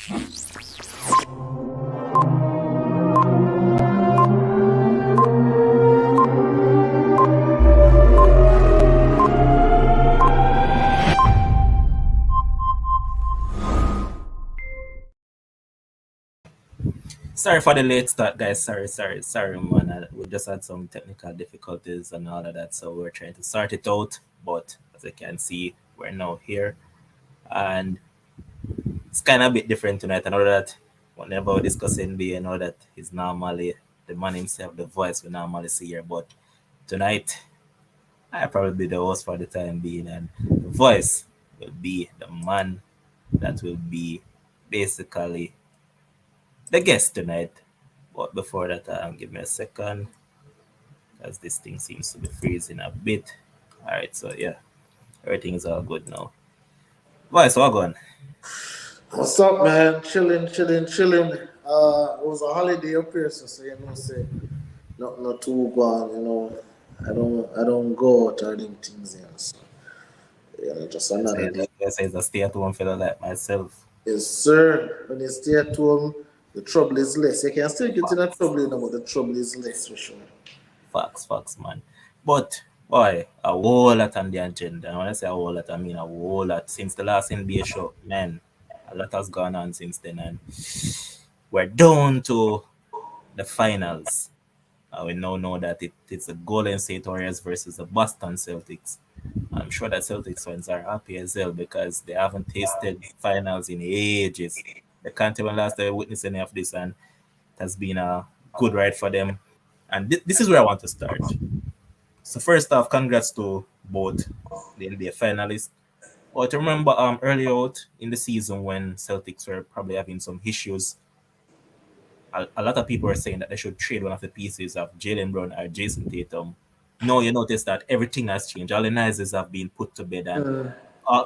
Sorry for the late start, guys. Sorry, man. We just had some technical difficulties and all of that, so we're trying to sort it out. But as you can see, we're now here, and it's kind of a bit different tonight. I know that whenever we discuss NBA, I know that he's normally the man himself, the voice we normally see here. But tonight, I probably be the host for the time being, and the voice will be the man that will be basically the guest tonight. But before that, give me a second, as this thing seems to be freezing a bit. All right, so yeah, everything is all good now. Voice, what going? What's up, man? Chilling. It was a holiday up here, so you know, say not too gone. You know, I don't go out or them things here. So, just another day. I say it's a stay-at-home fellow like myself. Yes, sir. When you stay at home, the trouble is less. You can still get in a trouble, you know, but the trouble is less for sure. Facts, man. But boy, a whole lot on the agenda. And when I say a whole lot, I mean a whole lot. Since the last NBA show, man, a lot has gone on since then, and we're down to the finals. We now know that it's the Golden State Warriors versus the Boston Celtics. I'm sure that Celtics fans are happy as well because they haven't tasted finals in ages. They can't even last day witness any of this, and it has been a good ride for them. And this is where I want to start. So first off, congrats to both the NBA finalists. But remember, early out in the season when Celtics were probably having some issues, a lot of people were saying that they should trade one of the pieces of Jaylen Brown or Jayson Tatum. Now you notice that everything has changed. All the noises have been put to bed, and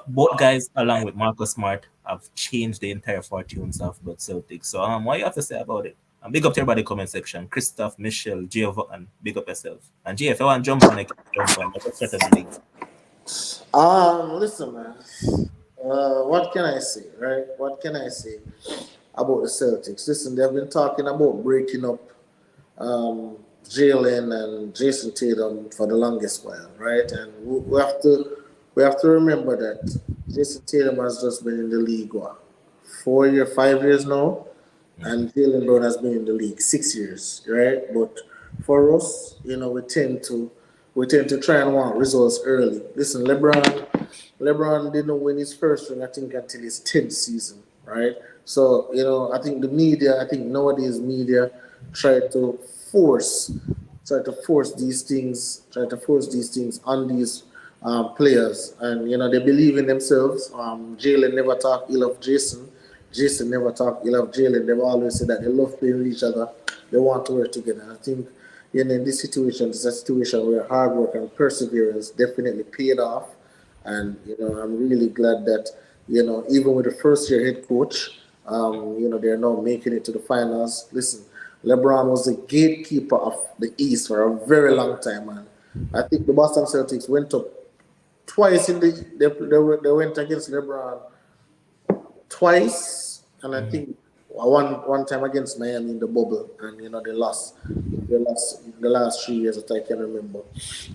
both guys, along with Marcus Smart, have changed the entire fortunes of the Celtics. So, what you have to say about it? And big up to everybody in the comment section. Christoph, Michelle, and big up yourself. And Jay, if you want to jump on, I can jump on. Let's start the league. Listen, man. What can I say, right? What can I say about the Celtics? Listen, they've been talking about breaking up Jaylen and Jayson Tatum for the longest while, right? And we have to remember that Jayson Tatum has just been in the league 5 years now, and Jaylen Brown has been in the league 6 years, right? But for us, you know, we tend to try and want results early. Listen, LeBron didn't win his first ring, I think, until his 10th season, right? So, you know, I think nowadays media try to force these things on these players, and you know they believe in themselves. Jaylen never talk ill of Jayson. Jayson never talk ill of Jaylen. They've always said that they love playing with each other. They want to work together. I think, you know, in this situation, it's a situation where hard work and perseverance definitely paid off. And you know, I'm really glad that, you know, even with the first year head coach, you know, they're now making it to the finals. Listen, LeBron was the gatekeeper of the East for a very long time, man. I think the Boston Celtics went up twice they went against LeBron twice, and I think one time against Miami in the bubble, and you know they lost in the last 3 years that I can remember.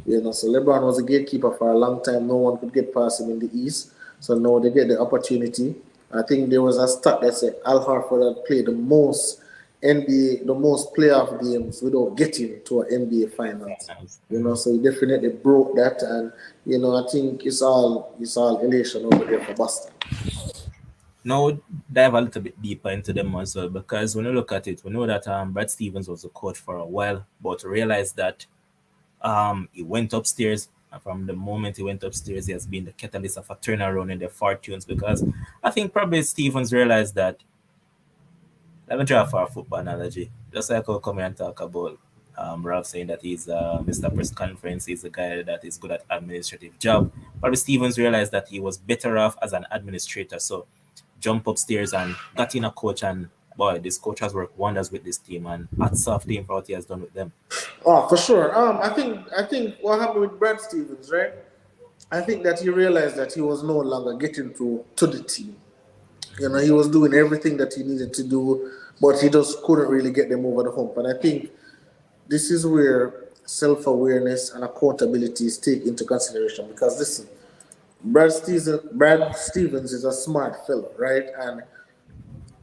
You know, so LeBron was a gatekeeper for a long time. No one could get past him in the East. So now they get the opportunity. I think there was a stat that said Al Horford had played the most playoff games without getting to an NBA finals. You know, so he definitely broke that, and you know, I think it's all elation over there for Boston. Now dive a little bit deeper into them as well, because when you look at it, we know that Brad Stevens was a coach for a while, but realized that he went upstairs. And from the moment he went upstairs, he has been the catalyst of a turnaround in their fortunes, because I think probably Stevens realized that. Let me try for a football analogy. Just like I'll come here and talk about Ralph saying that he's Mr. Press Conference, he's a guy that is good at administrative job. Probably Stevens realized that he was better off as an administrator. So jump upstairs and got in a coach, and boy, this coach has worked wonders with this team, and hats off to him for what he has done with them. Oh, for sure. I think what happened with Brad Stevens, right? I think that he realized that he was no longer getting to the team. He was doing everything that he needed to do, but he just couldn't really get them over the hump. And I think this is where self awareness and accountability is taken into consideration. Because listen, Brad Stevens is a smart fellow, right? And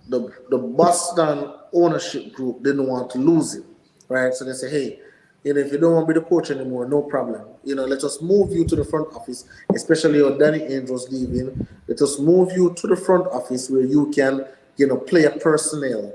the Boston ownership group didn't want to lose him, right? So they say, hey, if you don't want to be the coach anymore, no problem. Let us move you to the front office, especially when Danny Ainge was leaving. Let us move you to the front office where you can, play a personnel,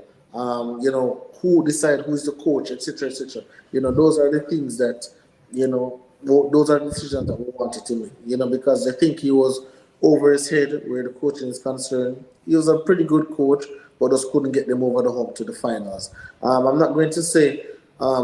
who decide who's the coach, etc., etc. Those are the things that, those are the decisions that we wanted to make, because I think he was over his head where the coaching is concerned. He was a pretty good coach, but just couldn't get them over the hump to the finals. I'm not going to say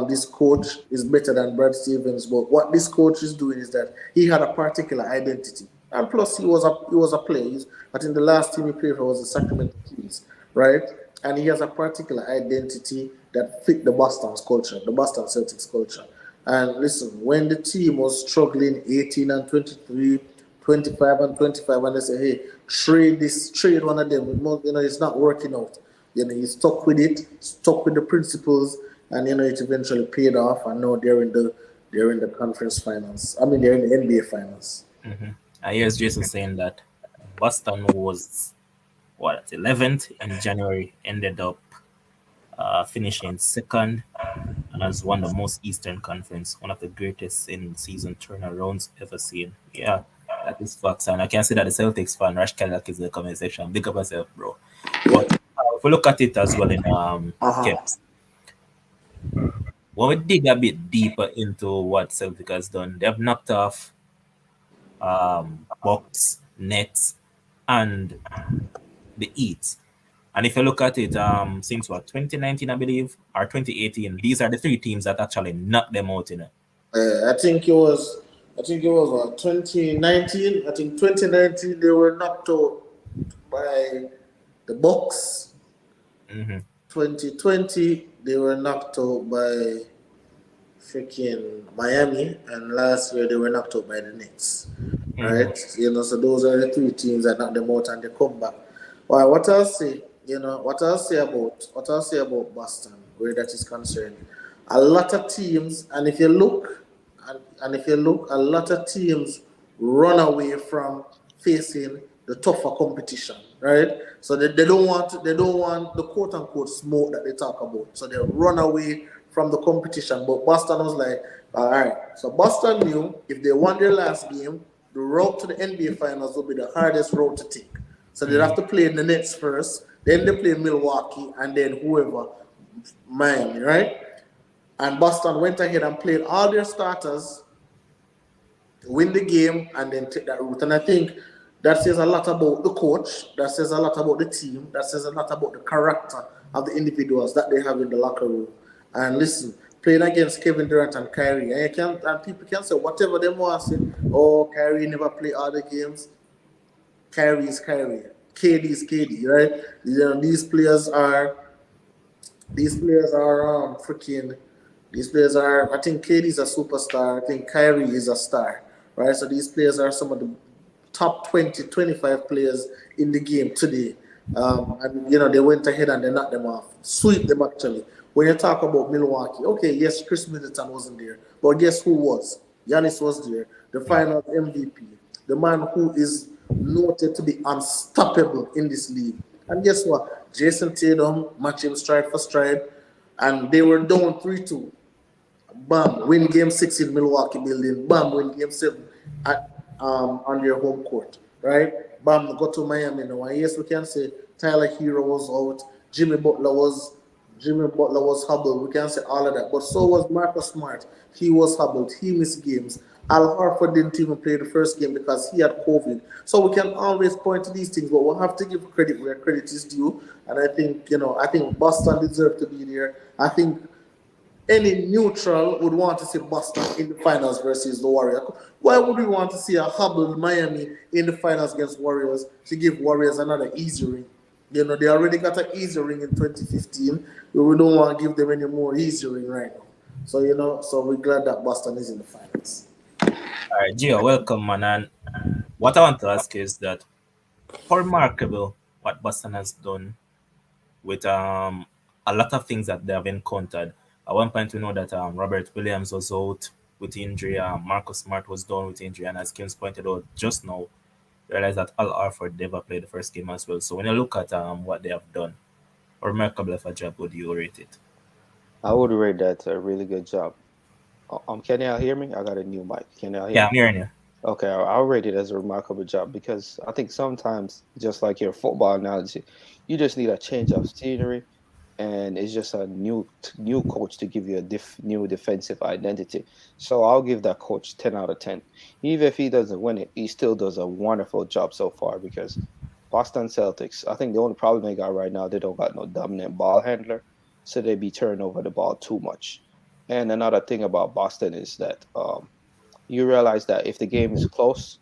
this coach is better than Brad Stevens, but what this coach is doing is that he had a particular identity, and plus he was a player. I think the last team he played for was the Sacramento Kings, right? And he has a particular identity that fit the Boston's culture, the Boston Celtics culture. And listen, when the team was struggling 18 and 23, 25 and 25, and they say, hey, trade one of them. It's not working out. He stuck with it, stuck with the principles, and it eventually paid off. And now they're in the conference finals. I mean, they're in the NBA finals. I hear Jason saying that Boston was 11th in January, ended up finishing second, and has won the most Eastern Conference, one of the greatest in season turnarounds ever seen. Yeah, that is facts, and I can see that the Celtics fan Rash Kellogg is in the comment section. Big up yourself, bro. But if we look at it as well in Uh-huh. Keps, when we dig a bit deeper into what Celtic has done, they've knocked off Bucks, Nets, and the Heat. And if you look at it, since 2019, I believe, or 2018, these are the three teams that actually knocked them out, I think it was what, 2019. I think 2019 they were knocked out by the Bucks. Mm-hmm. 2020 they were knocked out by freaking Miami, and last year they were knocked out by the Knicks. Mm-hmm. Right? So those are the three teams that knocked them out and they come back. Well, what I'll say about Boston, where that is concerned, a lot of teams, and if you look, a lot of teams run away from facing the tougher competition, right? So they don't want the quote unquote smoke that they talk about. So they run away from the competition. But Boston was like, all right. So Boston knew if they won their last game, the road to the NBA Finals will be the hardest road to take. So they'd have to play in the Nets first, then they play Milwaukee, and then whoever, Miami, right? And Boston went ahead and played all their starters, win the game, and then take that route. And I think that says a lot about the coach, that says a lot about the team, that says a lot about the character of the individuals that they have in the locker room. And listen, playing against Kevin Durant and Kyrie, and people can say whatever they want to say. Oh, Kyrie never play all the games. Kyrie is Kyrie. KD is KD, right? These players are freaking. These players are. I think KD is a superstar. I think Kyrie is a star, right? So these players are some of the top 20, 25 players in the game today. And they went ahead and they knocked them off, sweep them actually. When you talk about Milwaukee, okay, yes, Chris Middleton wasn't there, but guess who was? Giannis was there, the Yeah. Finals MVP, the man who is noted to be unstoppable in this league. And guess what? Jayson Tatum matched him stride for stride, and they were down 3-2. Bam, win game 6 in Milwaukee building. Bam, win game 7 on their home court. Right? Bam, go to Miami now. And yes, we can say Tyler Hero was out. Jimmy Butler was hobbled. We can say all of that. But so was Marcus Smart. He was hobbled. He missed games. Al Horford didn't even play the first game because he had COVID. So we can always point to these things, but we'll have to give credit where credit is due. And I think Boston deserved to be there. I think any neutral would want to see Boston in the finals versus the Warriors. Why would we want to see a hobbled Miami in the finals against Warriors to give Warriors another easy ring? They already got an easy ring in 2015. We don't want to give them any more easy ring right now. So we're glad that Boston is in the finals. All right, Gio, welcome, man. And what I want to ask is that how remarkable what Boston has done with a lot of things that they have encountered. At one point, we know that Robert Williams was out with injury, Marcus Smart was down with injury, and as Kim's pointed out just now, realize that Al Horford never played the first game as well. So when you look at what they have done, how remarkable of a job would you rate it? I would rate that a really good job. Can y'all hear me? I got a new mic. Can y'all hear Yeah, me? I'm hearing you. Okay, I'll rate it as a remarkable job because I think sometimes, just like your football analogy, you just need a change of scenery, and it's just a new coach to give you a new defensive identity. So I'll give that coach 10 out of 10. Even if he doesn't win it, he still does a wonderful job so far because Boston Celtics, I think the only problem they got right now, they don't got no dominant ball handler, so they be turning over the ball too much. And another thing about Boston is that you realize that if the game is close,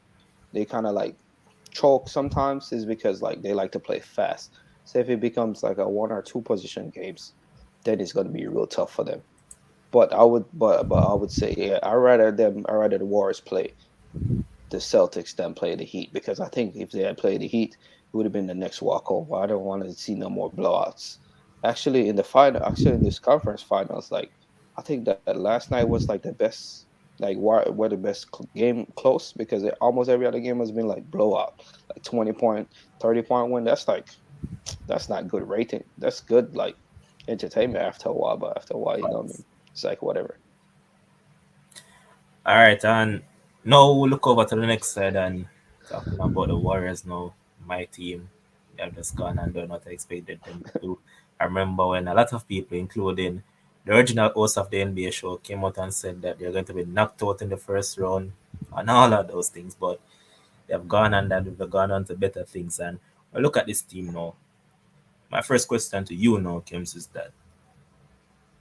they kind of like choke sometimes is because like they like to play fast. So if it becomes like a 1 or 2 position games, then it's going to be real tough for them. But I would say yeah, I rather the Warriors play the Celtics than play the Heat because I think if they had played the Heat, it would have been the next walkover. I don't want to see no more blowouts. Actually in this conference finals, like I think that last night was like the best, like where the best game close because almost every other game has been like blowout, like 20 point, 30 point win. That's not good rating. That's good like entertainment after a while, but after a while, you know what I mean? It's like whatever. All right, and now we'll look over to the next side and talking about the Warriors now. My team, they have just gone and done what I expected them to do. I remember when a lot of people, including the original host of the NBA show, came out and said that they're going to be knocked out in the first round and all of those things, but they've gone and they've gone on to better things. And I look at this team now. My first question to you now, Kims, is that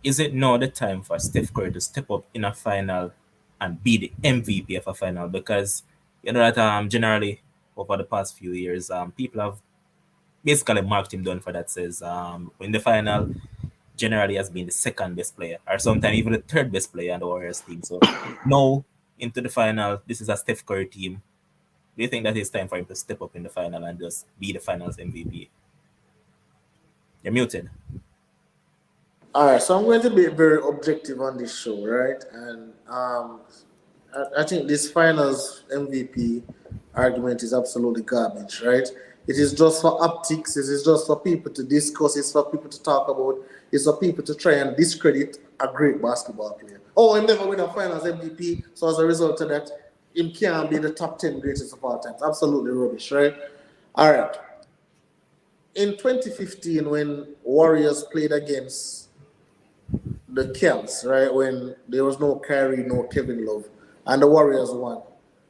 is it now the time for Steph Curry to step up in a final and be the MVP of a final? Because you know that generally over the past few years, people have basically marked him down for that. Says in the final, generally has been the second best player, or sometimes even the third best player on the Warriors team. So now into the final, this is a Steph Curry team. Do you think that it's time for him to step up in the final and just be the finals MVP? You're muted. All right, so I'm going to be very objective on this show, right? And I think this finals MVP argument is absolutely garbage, right? It is just for optics. It is just for people to discuss. It's for people to talk about. It's for people to try and discredit a great basketball player. Oh, he never win a finals MVP, so as a result of that, him can't be the top 10 greatest of all time. Absolutely rubbish, right? All right. In 2015, when Warriors played against the Celts, right, when there was no Kyrie, no Kevin Love, and the Warriors won,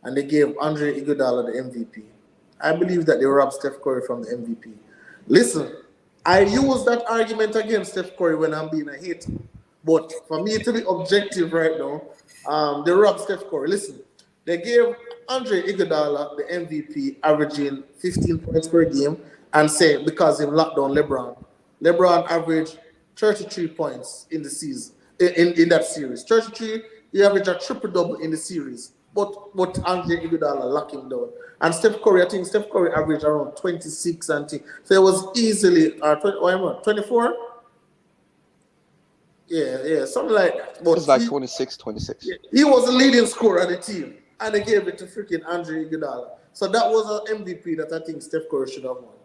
and they gave Andre Iguodala the MVP. I believe that they robbed Steph Curry from the MVP. Listen, I use that argument against Steph Curry when I'm being a hater, but for me to be objective right now, they robbed Steph Curry. Listen, they gave Andre Iguodala the MVP, averaging 15 points per game, and say because he locked down LeBron. LeBron averaged 33 points in the season in that series. 33, he averaged a triple double in the series. But Andre Iguodala locked him down. And Steph Curry, I think Steph Curry averaged around 26 and so it was easily 24. Yeah, something like that. But It's like 26, 26. he was the leading scorer on the team, and they gave it to freaking Andre Iguodala. So that was an MVP that I think Steph Curry should have won.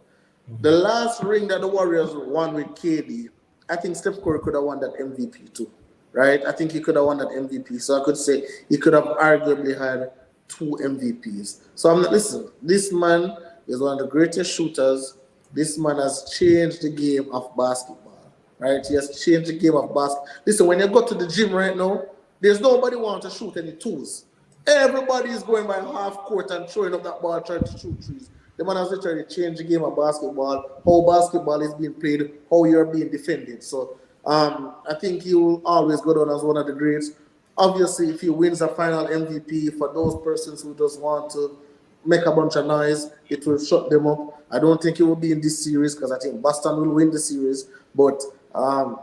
The last ring that the Warriors won with KD, I think Steph Curry could have won that MVP too, right? I think he could have won that MVP. So I could say he could have arguably had two MVPs. So I'm not, listen, this man is one of the greatest shooters. This man has changed the game of basketball, right? He has changed the game of basketball. Listen, when you go to the gym right now, there's nobody want to shoot any twos. Everybody is going by half court and throwing up that ball, trying to shoot threes. The man has literally changed the game of basketball, how basketball is being played, how you're being defended. So I think he will always go down as one of the greats. Obviously, if he wins a final MVP, for those persons who just want to make a bunch of noise, it will shut them up. I don't think he will be in this series because I think Boston will win the series. But I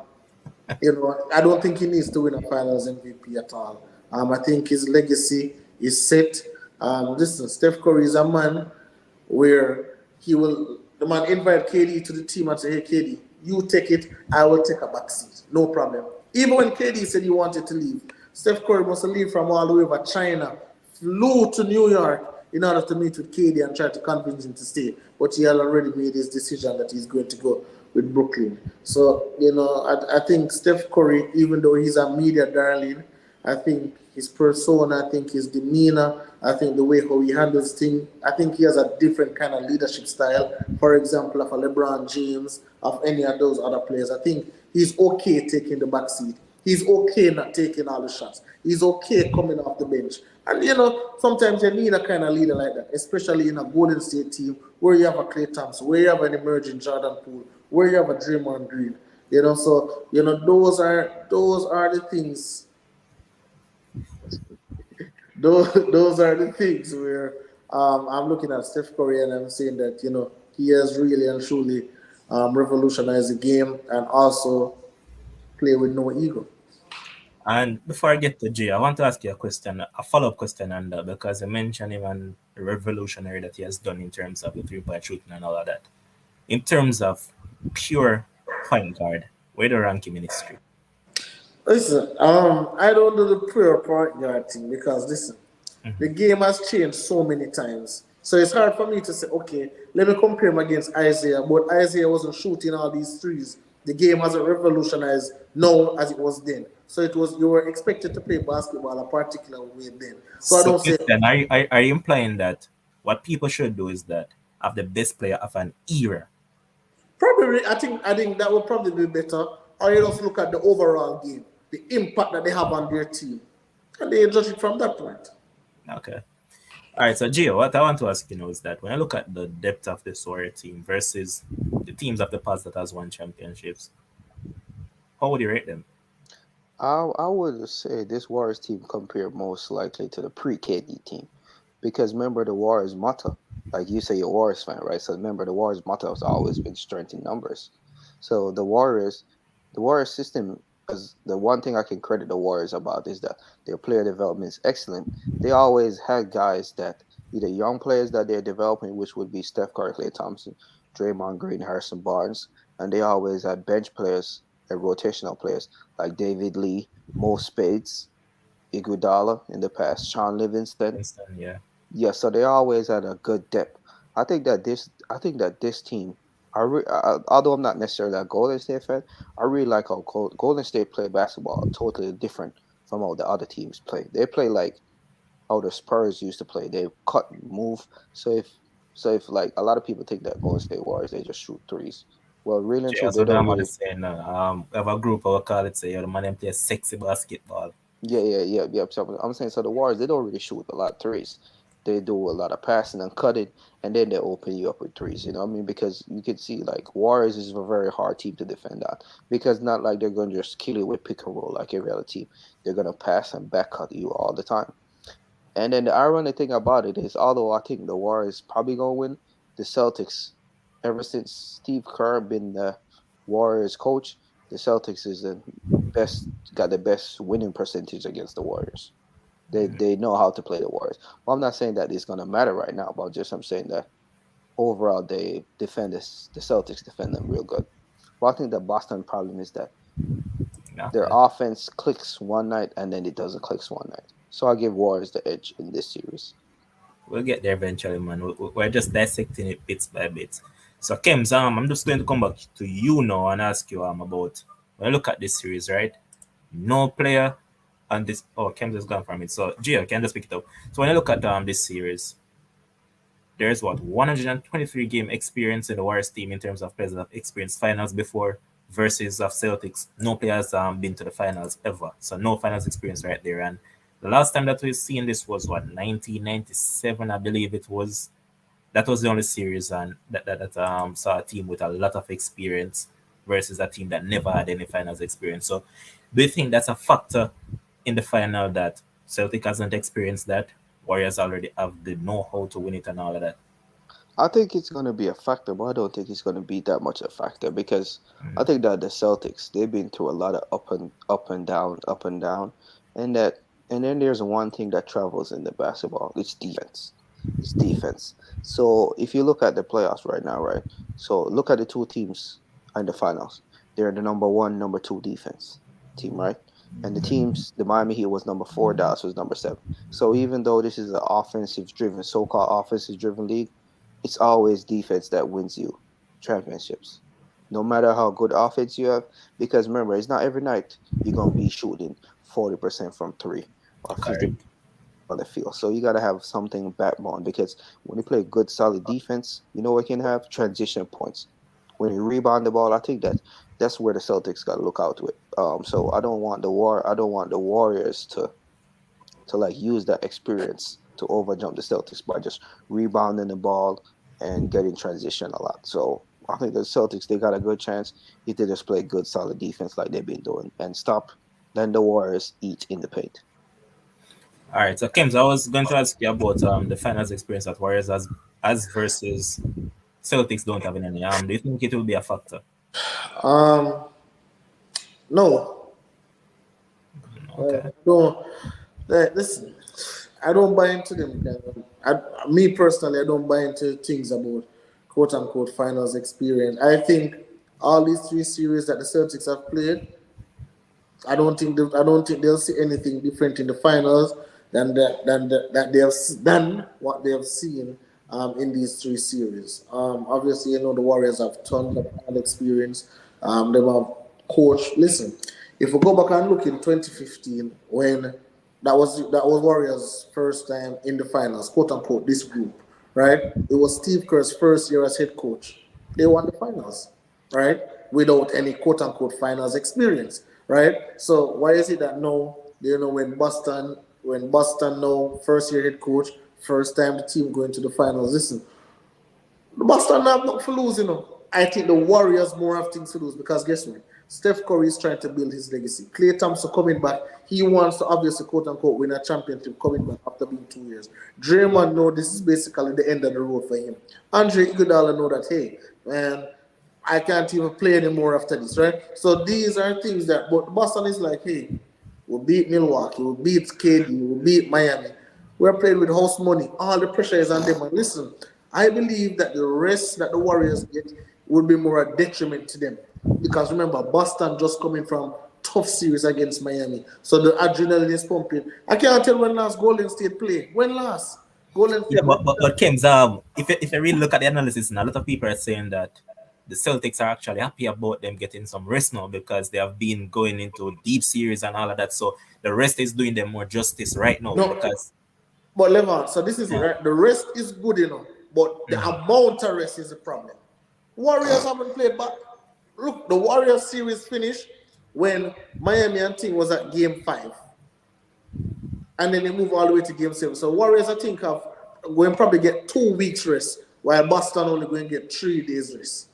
don't think he needs to win a Finals MVP at all. I think his legacy is set. Listen, Steph Curry is a man where he will The man invite KD to the team and say, hey, KD, you take it, I will take a back seat. No problem. Even when KD said he wanted to leave, Steph Curry must leave from all the way over China, flew to New York in order to meet with KD and try to convince him to stay. But he had already made his decision that he's going to go with Brooklyn. So, I think Steph Curry, even though he's a media darling, I think his persona, I think his demeanor, I think the way how he handles things, I think he has a different kind of leadership style. For example, of a LeBron James, of any of those other players. I think he's okay taking the back seat. He's okay not taking all the shots. He's okay coming off the bench. And sometimes you need a kind of leader like that, especially in a Golden State team where you have a Klay Thompson, where you have an emerging Jordan Poole, where you have a Draymond Green. So those are the things. Those are the things where I'm looking at Steph Curry and I'm saying that he has really and truly revolutionized the game and also play with no ego. And before I get to Jay, I want to ask you a follow-up question on that, because you mentioned even the revolutionary that he has done in terms of the three-point shooting and all of that. In terms of pure point guard, where do you rank him in history? Listen, I don't do the pure point guard thing because listen, the Mm-hmm. game has changed so many times. So it's hard for me to say, okay, let me compare him against Isaiah. But Isaiah wasn't shooting all these threes. The game hasn't revolutionized now as it was then. So it was you were expected to play basketball a particular way then. So I So, don't say question, are you implying that what people should do is that have the best player of an era? probably I think that would probably be better. Or you just look at the overall game, the impact that they have on their team. And they judge it from that point. Okay. All right, so Gio, what I want to ask is that when I look at the depth of this Warrior team versus the teams of the past that has won championships, how would you rate them? I would say this Warriors team compare most likely to the pre-KD team because remember the Warriors motto, like you say, you're a Warriors fan, right? So remember the Warriors motto has always been strength in numbers. So the Warriors system, because the one thing I can credit the Warriors about is that their player development is excellent. They always had guys that either young players that they're developing, which would be Steph Curry, Klay Thompson, Draymond Green, Harrison Barnes, and they always had bench players and rotational players like David Lee, Mo Spades, Iguodala in the past, Sean Livingston. Winston, yeah. Yeah, so they always had a good depth. I think that this team, although I'm not necessarily a Golden State fan, I really like how Golden State play basketball totally different from how the other teams play. They play like how the Spurs used to play. They cut and move. So if like a lot of people think that Golden State Warriors they just shoot threes. Well, really and Jay, true, as they what don't I'm really. saying, we have a group of call it say, the man them play sexy basketball. Yeah. So I'm saying so the Warriors they don't really shoot a lot of threes. They do a lot of passing and cutting, and then they open you up with threes. You know what I mean? Because you can see like Warriors is a very hard team to defend on because not like they're going to just kill you with pick and roll like every other team. They're going to pass and back cut you all the time. And then the ironic thing about it is, although I think the Warriors probably going to win, the Celtics, ever since Steve Kerr been the Warriors coach, the Celtics is the best got the best winning percentage against the Warriors. They know how to play the Warriors. Well, I'm not saying that it's gonna matter right now, but just I'm saying that overall they defend this the Celtics defend them real good. Well, I think the Boston problem is that their Okay. offense clicks one night and then it doesn't click one night. So I give Warriors the edge in this series. We'll get there eventually, man. We're just dissecting it bits by bits. So, Kems, I'm just going to come back to you now and ask you about when I look at this series, right? No player and this. Oh, Kems has gone from it. So, Gio, can you just pick it up? So, when I look at this series, there's what 123 game experience in the Warriors team in terms of players that have experienced finals before versus of Celtics. No players been to the finals ever, so no finals experience right there. And the last time that we've seen this was what 1997, I believe it was. That was the only series and that saw a team with a lot of experience versus a team that never had any finals experience. So, do you think that's a factor in the final that Celtic hasn't experienced that? Warriors already have the know-how to win it and all of that. I think it's going to be a factor, but I don't think it's going to be that much a factor because I think that the Celtics they've been through a lot of up and down, and that and then there's one thing that travels in the basketball, it's defense. It's defense. So if you look at the playoffs right now, right? So look at the two teams in the finals. They're the number one, number two defense team, right? And the teams, the Miami Heat was number four, Dallas was number seven. So even though this is an offensive driven, so-called offensive driven league, it's always defense that wins you championships. No matter how good offense you have, because remember, it's not every night you're gonna be shooting 40% from three or 50 Correct. on the field. So you got to have something backbone because when you play good, solid defense, you know what can have transition points. When you rebound the ball, I think that's where the Celtics got to look out with. So I don't want the Warriors to like use that experience to overjump the Celtics by just rebounding the ball and getting transition a lot. So I think the Celtics they got a good chance if they just play good, solid defense like they've been doing and stop letting the Warriors eat in the paint. All right. So, Kims, I was going to ask you about the finals experience at Warriors as versus Celtics don't have any. Do you think it will be a factor? Um, no, Okay. no. Listen, I don't buy into them. Me personally, I don't buy into things about quote unquote finals experience. I think all these three series that the Celtics have played, I don't think they'll see anything different in the finals that they have done what they have seen in these three series. Obviously, the Warriors have tons of final experience. They have coach. Listen, if we go back and look in 2015 when that was Warriors' first time in the finals, quote unquote, this group, right? It was Steve Kerr's first year as head coach. They won the finals, right? Without any quote unquote finals experience, right? So why is it that now, when Boston now first year head coach, first time the team going to the finals? Listen, the Boston have nothing for losing. I think the Warriors more have things to lose because guess what? Steph Curry is trying to build his legacy. Klay Thompson coming back. He wants to obviously quote unquote win a championship coming back after being 2 years. Draymond know this is basically the end of the road for him. Andre Iguodala know that hey man, I can't even play anymore after this, right? So these are things that but Boston is like, hey, we'll beat Milwaukee, we'll beat KD, we'll beat Miami. We're playing with house money. All the pressure is on them. And listen, I believe that the rest that the Warriors get would be more a detriment to them. Because remember, Boston just coming from tough series against Miami. So the adrenaline is pumping. I can't tell when last Golden State play. When last? Golden Yeah, State. but Kims, if you really look at the analysis, and a lot of people are saying that the Celtics are actually happy about them getting some rest now because they have been going into deep series and all of that. So the rest is doing them more justice right now No, because but Levon, so this is it, yeah. right? The rest is good enough, but the amount of rest is the problem. Warriors haven't played back. Look, the Warriors series finished when Miami and team was at game 5. And then they move all the way to game 7. So Warriors, I think, have going to probably get 2 weeks rest, while Boston only going to get 3 days rest.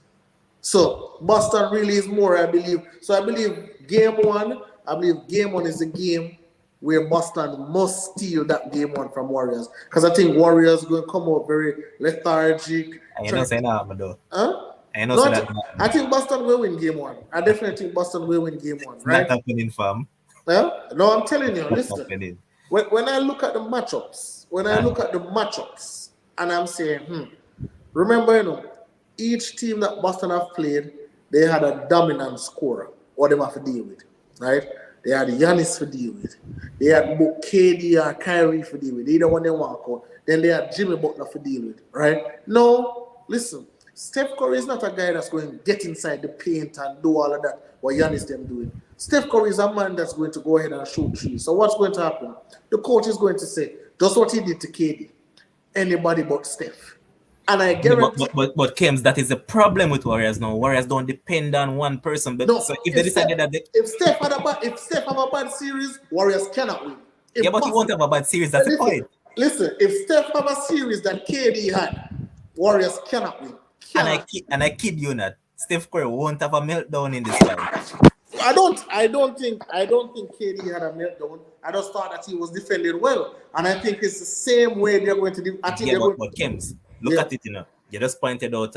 So Boston really is more, I believe. So I believe game 1 is a game where Boston must steal that game 1 from Warriors. Because I think Warriors going to come out very lethargic. And you don't say that, though. Huh? And you don't No, say that. I think Boston will win game 1. I definitely think Boston will win game 1, It's not right? happening, fam. Yeah? No, I'm telling you, It's not listen. happening. When I look at the matchups, and I'm saying, remember, each team that Boston have played, they had a dominant scorer, what they have to deal with, right? They had Giannis to deal with. They had both KD or Kyrie to deal with. Either one they walk out. Then they had Jimmy Butler to deal with, right? No, listen, Steph Curry is not a guy that's going to get inside the paint and do all of that, what Giannis them doing. Steph Curry is a man that's going to go ahead and shoot threes. So what's going to happen? The coach is going to say, just what he did to KD. Anybody but Steph. And I Yeah, guarantee... but Kims, that is the problem with Warriors now. Warriors don't depend on one person. But No, so if they decided that they, if Steph have a bad series, Warriors cannot win. yeah, but he won't Impossible. have a bad series. That's the point. Listen, if Steph have a series that KD had, Warriors cannot win. And I kid you not, Steph Curry won't have a meltdown in this time. I don't think KD had a meltdown. I just thought that he was defended well, and I think it's the same way they're going to do. I think Yeah, they're but Kims, look at it, You just pointed out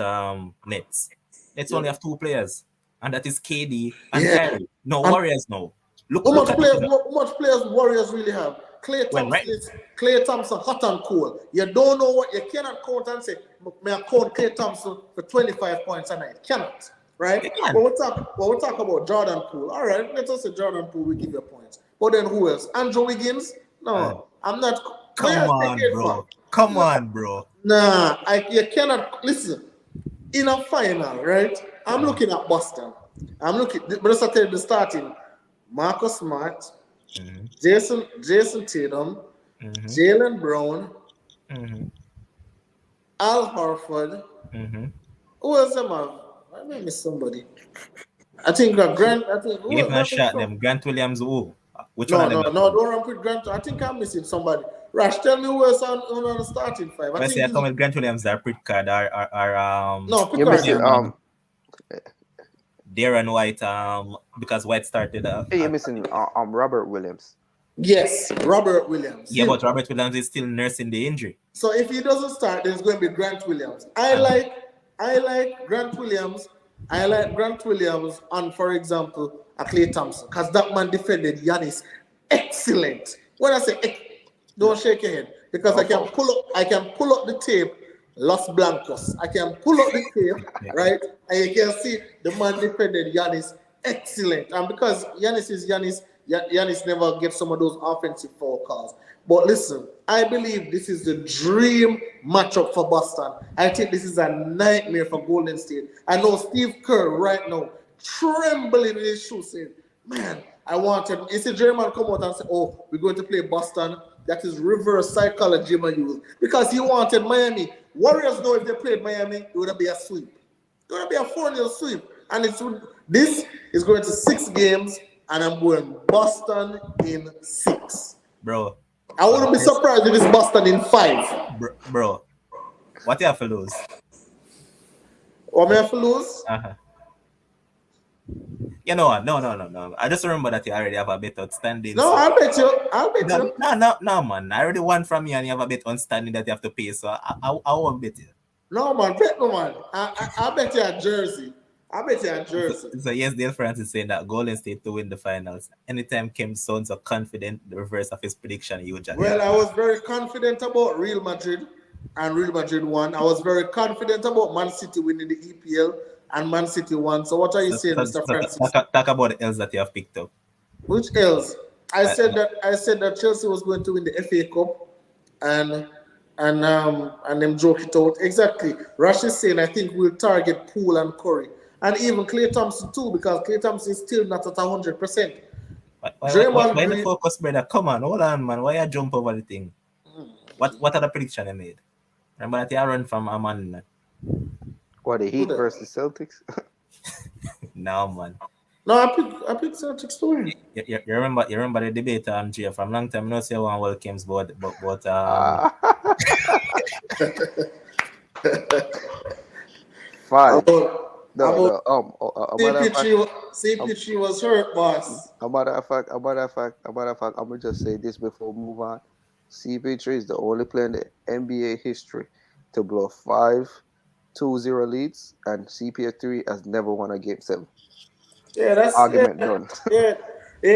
Nets. Nets only have 2 players, and that is KD and Kyrie. No Warriors now. Look How at much it. players Warriors really have? Klay Well, Thompson right. is Klay Thompson hot and cold. You don't know what you cannot count and say, may I count Klay Thompson for 25 points a night. Cannot. Right? You can. When we talk about Jordan Poole, all right, let us say Jordan Poole, we give you points. But then who else? Andrew Wiggins? No, I'm not. Come on, bro. Come on, bro. Nah, you cannot listen. In a final, right? I'm looking at Boston. But let's tell you the starting. Marcus Smart, Jayson Tatum, Jaylen Brown, Al Horford. Who else am I? I may miss somebody. I think Grant. I think You even shot them. Grant Williams, who? Which one of them? No, don't run with Grant. I think I'm missing somebody. Rash, tell me who else on the starting five. I think I come with Grant Williams or Pritchard or no, You're missing Darren White because White started. You're missing Robert Williams. Yes, Robert Williams. Yeah, but Robert Williams is still nursing the injury. So if he doesn't start, then it's going to be Grant Williams. I like Grant Williams. I like Grant Williams on, for example, a Klay Thompson, because that man defended Giannis excellent. When I say don't shake your head, because I can pull up the tape, Los Blancos. I can pull up the tape, right? And you can see the man defended Giannis excellent. And because Giannis is Giannis, Giannis never gets some of those offensive foul calls. But listen, I believe this is the dream matchup for Boston. I think this is a nightmare for Golden State. I know Steve Kerr right now trembling in his shoes saying, man, I wanted. You see Jeremiah come out and say, oh, we're going to play Boston. That is reverse psychology man use. Because he wanted Miami. Warriors know if they played Miami, it would be a sweep. It would be a 4-0 sweep. And this is going to 6 games, and I'm going Boston in 6. Bro. I wouldn't be surprised if it's Boston in 5. Bro, what do you have to lose? What do I have to lose? You know what? No. I just remember that you already have a bet outstanding. No, I'll bet you. No, man. I already won from you and you have a bet outstanding that you have to pay, so I won't bet you. No, man. Bet no, man. I bet you at Jersey. So yes, Dale Francis is saying that Golden State to win the finals. Anytime Kim sounds so confident, the reverse of his prediction usually. Well, I was very confident about Real Madrid, and Real Madrid won. I was very confident about Man City winning the EPL, and Man City won. So what are you saying, Mr. Francis? Talk about the L's that you have picked up. Which L's? I said that Chelsea was going to win the FA Cup, and them joke it out. Exactly. Rush is saying I think we'll target Poole and Curry. And even Klay Thompson too, because Klay Thompson is still not at 100%. Why the focus, brother? Come on, hold on, man. Why you jump over the thing? What are the predictions you made? Remember that you run from a man. What, the Heat versus Celtics? No, man. No, I picked Celtics too. You remember the debate Jay, from long time. I know say one World Games, but Fine. CP3 was hurt, boss. A matter of fact, I'm gonna just say this before we move on. CP3 is the only player in the NBA history to blow 5 2-0 leads, and CP3 has never won a game 7. Yeah, that's argument done. Yeah,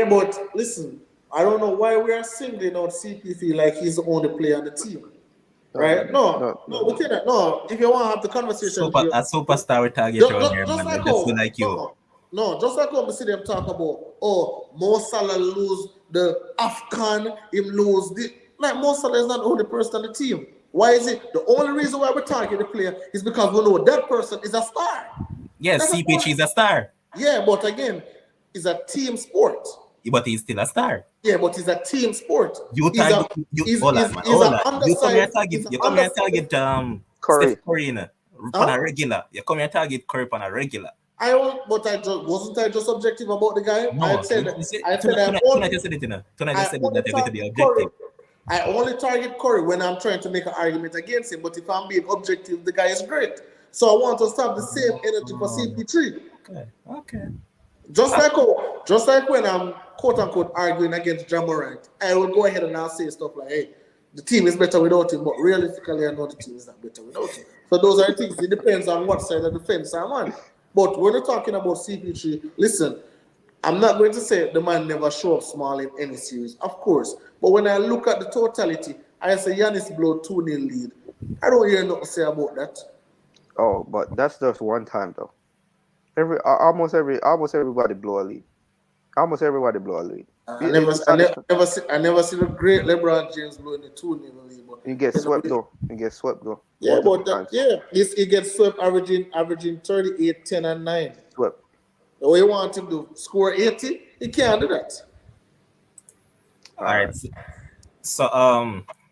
but listen, I don't know why we are singling out CP3 like he's the only player on the team. Right? No. We cannot. No, if you want to have the conversation, a superstar with target on here, man. Just like you. No, just like when we see them talk about, Mo Salah lose the AFCON, him lose the. Like, Mo Salah is not the only person on the team. Why is it? The only reason why we target the player is because we know that person is a star. Yes, CP3 is a star. Yeah, but again, it's a team sport. But he's still a star. Yeah, but it's a team sport. You come here target Curry. Steph Curry on a regular. You come here target Curry on a regular. Wasn't I just objective about the guy? No, tonight you said it that you're going to be objective. I only target Curry when I'm trying to make an argument against him. But if I'm being objective, the guy is great. So I want to stop the same energy for CP3. Okay. Just like when I'm quote unquote arguing against Ja Morant, I will go ahead and I'll say stuff like, hey, the team is better without him, but realistically I know the team is not better without him. So those are things, it depends on what side of the fence I'm on. But when we're talking about CP3, listen, I'm not going to say the man never show up small in any series, of course. But when I look at the totality, I say Giannis blow 2-0 lead. I don't hear nothing to say about that. Oh, but that's just one time though. Almost everybody blow a lead. Almost everybody blow a lead. I It, never, it's I not. never, I never see the great LeBron James blowing the 2-0 lead. But You get you know, swept though. You get swept though. yeah, Multiple but times. yeah, he gets swept averaging 38, 10, and 9. Swept. The way you want him to score 80, he can't do that. All All right. right. So,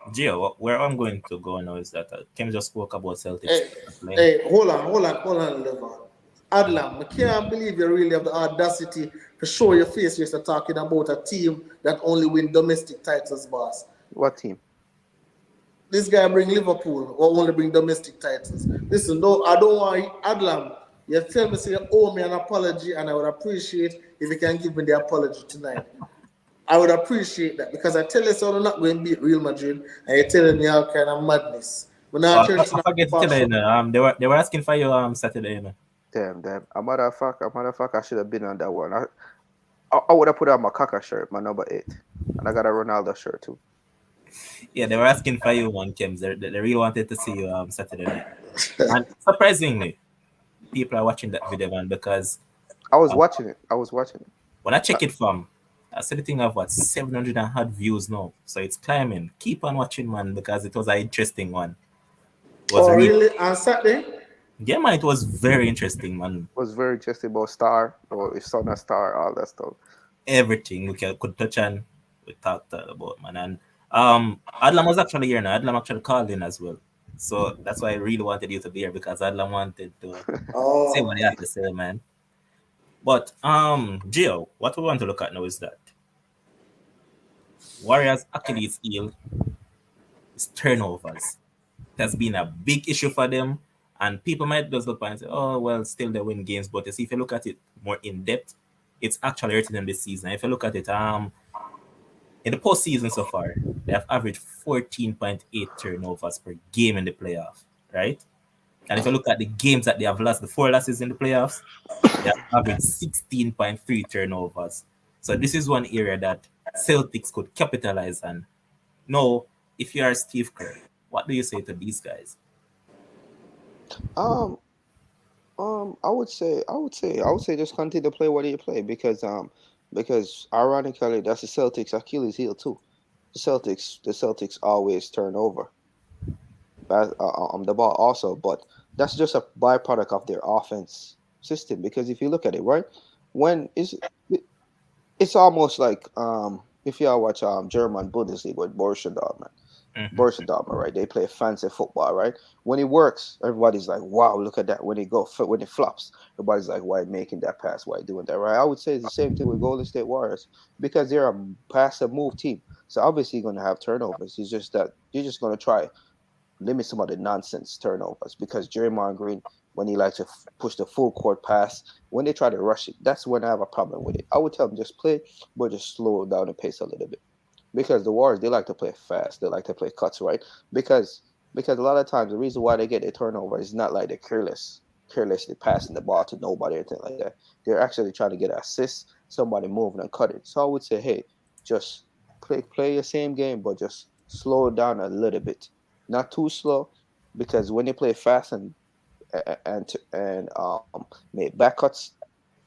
Gio, where I'm going to go now is that Kim just spoke about Celtics Hey, playing. hey, hold on, Levon. Adlam, I can't believe you really have the audacity to show your face when you're talking about a team that only win domestic titles, boss. What team? This guy bring Liverpool or only bring domestic titles. Listen, no, I don't want Adlam. You tell me say you owe me an apology, and I would appreciate if you can give me the apology tonight. I would appreciate that because I tell you so I'm not going to beat Real Madrid, and you're telling me all kind of madness. We're not turning to I forget to tell you, they were asking for you Saturday, Damn. A matter of fact, I should have been on that one. I would have put on my Kaka shirt, my number 8, and I got a Ronaldo shirt too. Yeah, they were asking for you on Kim. They really wanted to see you Saturday night. And surprisingly, people are watching that video, man, because I was uh, watching it. I was watching it. when I check it from, I see the thing of what 700 and odd views now. So it's climbing. Keep on watching, man, because it was an interesting one. It was Oh, really, really? On Saturday? yeah, man, it was very interesting, man. Was very interested about Star or if Son a Star, all that stuff. Everything could touch on, we talked about, man. And Adlam was actually here now. Adlam actually called in as well. So that's why I really wanted you to be here because Adlam wanted to say Oh, what he had to say, man. But Gio, what we want to look at now is that Warriors Achilles heel is turnovers. It has been a big issue for them. And people might just look and say, oh, well, still they win games. But you see, if you look at it more in depth, it's actually hurting them this season. If you look at it, in the postseason so far, they have averaged 14.8 turnovers per game in the playoff, right? And if you look at the games that they have lost, the 4 losses in the playoffs, they have averaged 16.3 turnovers. So this is one area that Celtics could capitalize on. Now, if you are Steve Kerr, what do you say to these guys? Um, I would say just continue to play what you play because ironically that's the Celtics Achilles heel too. The Celtics always turn over the ball also, but that's just a byproduct of their offense system. Because if you look at it, right, when is it's almost like if you all watch German Bundesliga with Borussia Dortmund. Mhm. Borussia Dortmund, right? They play fancy football, right? When it works, everybody's like, "Wow, look at that!" When it flops, everybody's like, "Why making that pass? Why doing that?" Right? I would say it's the same thing with Golden State Warriors because they're a pass and move team. So obviously, you're going to have turnovers. It's just that you're just going to try limit some of the nonsense turnovers because Draymond Green, when he likes to push the full court pass, when they try to rush it, that's when I have a problem with it. I would tell them just play, but just slow down the pace a little bit because the Warriors they like to play fast. They like to play cuts, right? Because because a lot of times the reason why they get their turnover is not like they're carelessly passing the ball to nobody or anything like that. They're actually trying to get an assist, somebody moving and cut it. So I would say, hey, just play your same game, but just slow it down a little bit, not too slow, because when they play fast and make back cuts,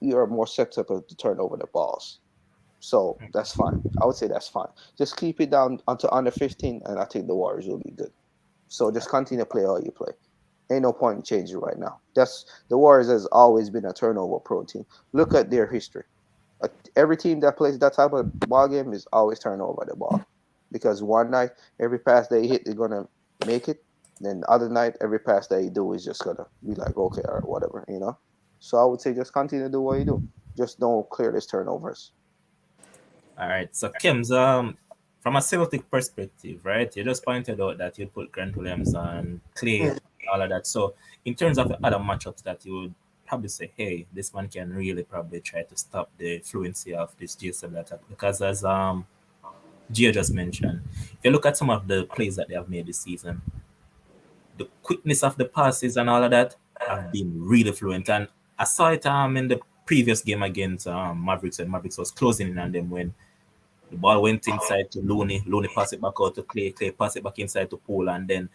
you're more susceptible to turn over the balls. So that's fine. I would say that's fine. Just keep it down until under 15, and I think the Warriors will be good. So just continue to play all you play. Ain't no point in changing right now. That's the Warriors has always been a turnover pro team. Look at their history. Every team that plays that type of ball game is always turning over the ball because one night every pass they hit they're gonna make it. Then the other night every pass they do is just gonna be like okay or whatever. So I would say just continue to do what you do. Just don't clear these turnovers. All right. So Kim's from a Celtic perspective, right? You just pointed out that you put Grant Williams on Clay, all of that. So in terms of other matchups that you would probably say, hey, this one can really probably try to stop the fluency of this GSW attack because as Gio just mentioned, if you look at some of the plays that they have made this season, the quickness of the passes and all of that have been really fluent. And I saw it in the previous game against Mavericks, and Mavericks was closing in on them when the ball went inside to Looney. Looney passed it back out to Clay. Clay passed it back inside to Poole, and then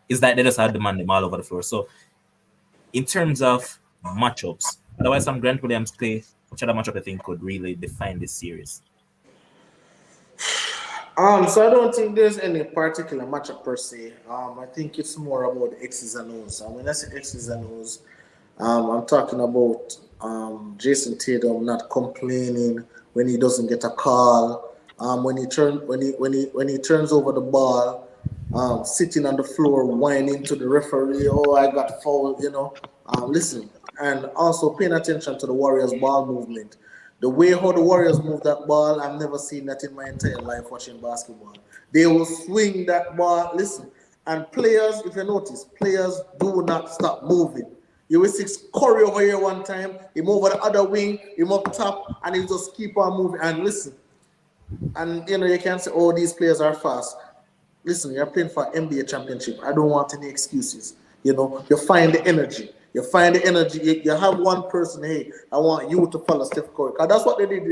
it's like they just had the man them all over the floor. So in terms of matchups, otherwise some Grant Williams Clay, which other matchup I think could really define this series? So I don't think there's any particular matchup per se. I think it's more about X's and O's. When I say X's and O's, I'm talking about Jayson Tatum not complaining when he doesn't get a call. When he turns over the ball, sitting on the floor whining to the referee, oh, I got fouled, listen, and also paying attention to the Warriors ball movement. The way how the Warriors move that ball, I've never seen that in my entire life watching basketball. They will swing that ball, listen, and players, if you notice, players do not stop moving. You will see Curry over here one time, him over the other wing, him up top, and he just keep on moving. And listen, and you can't say, oh, these players are fast. Listen, you're playing for NBA championship. I don't want any excuses. You find the energy. You find the energy. You have one person, hey, I want you to follow Steph Curry. Because that's what they did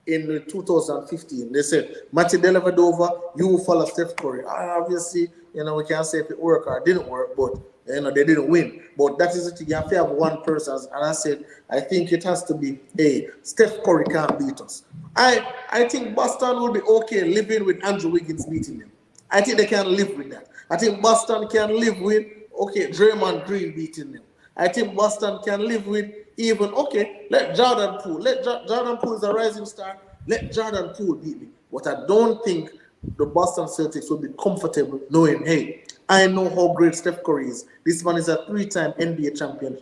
in 2015. They said, Matty Dellavedova, you follow Steph Curry. Obviously, we can't say if it worked or it didn't work, but, they didn't win. But that is the thing. You have to have one person. And I said, I think it has to be, hey, Steph Curry can't beat us. I think Boston will be okay living with Andrew Wiggins beating them. I think they can live with that. I think Boston can live with, okay, Draymond Green beating them. I think Boston can live with even, okay, let Jordan Poole. Jordan Poole is a rising star. Let Jordan Poole beat me. But I don't think the Boston Celtics will be comfortable knowing, hey, I know how great Steph Curry is. This man is a 3-time NBA champion.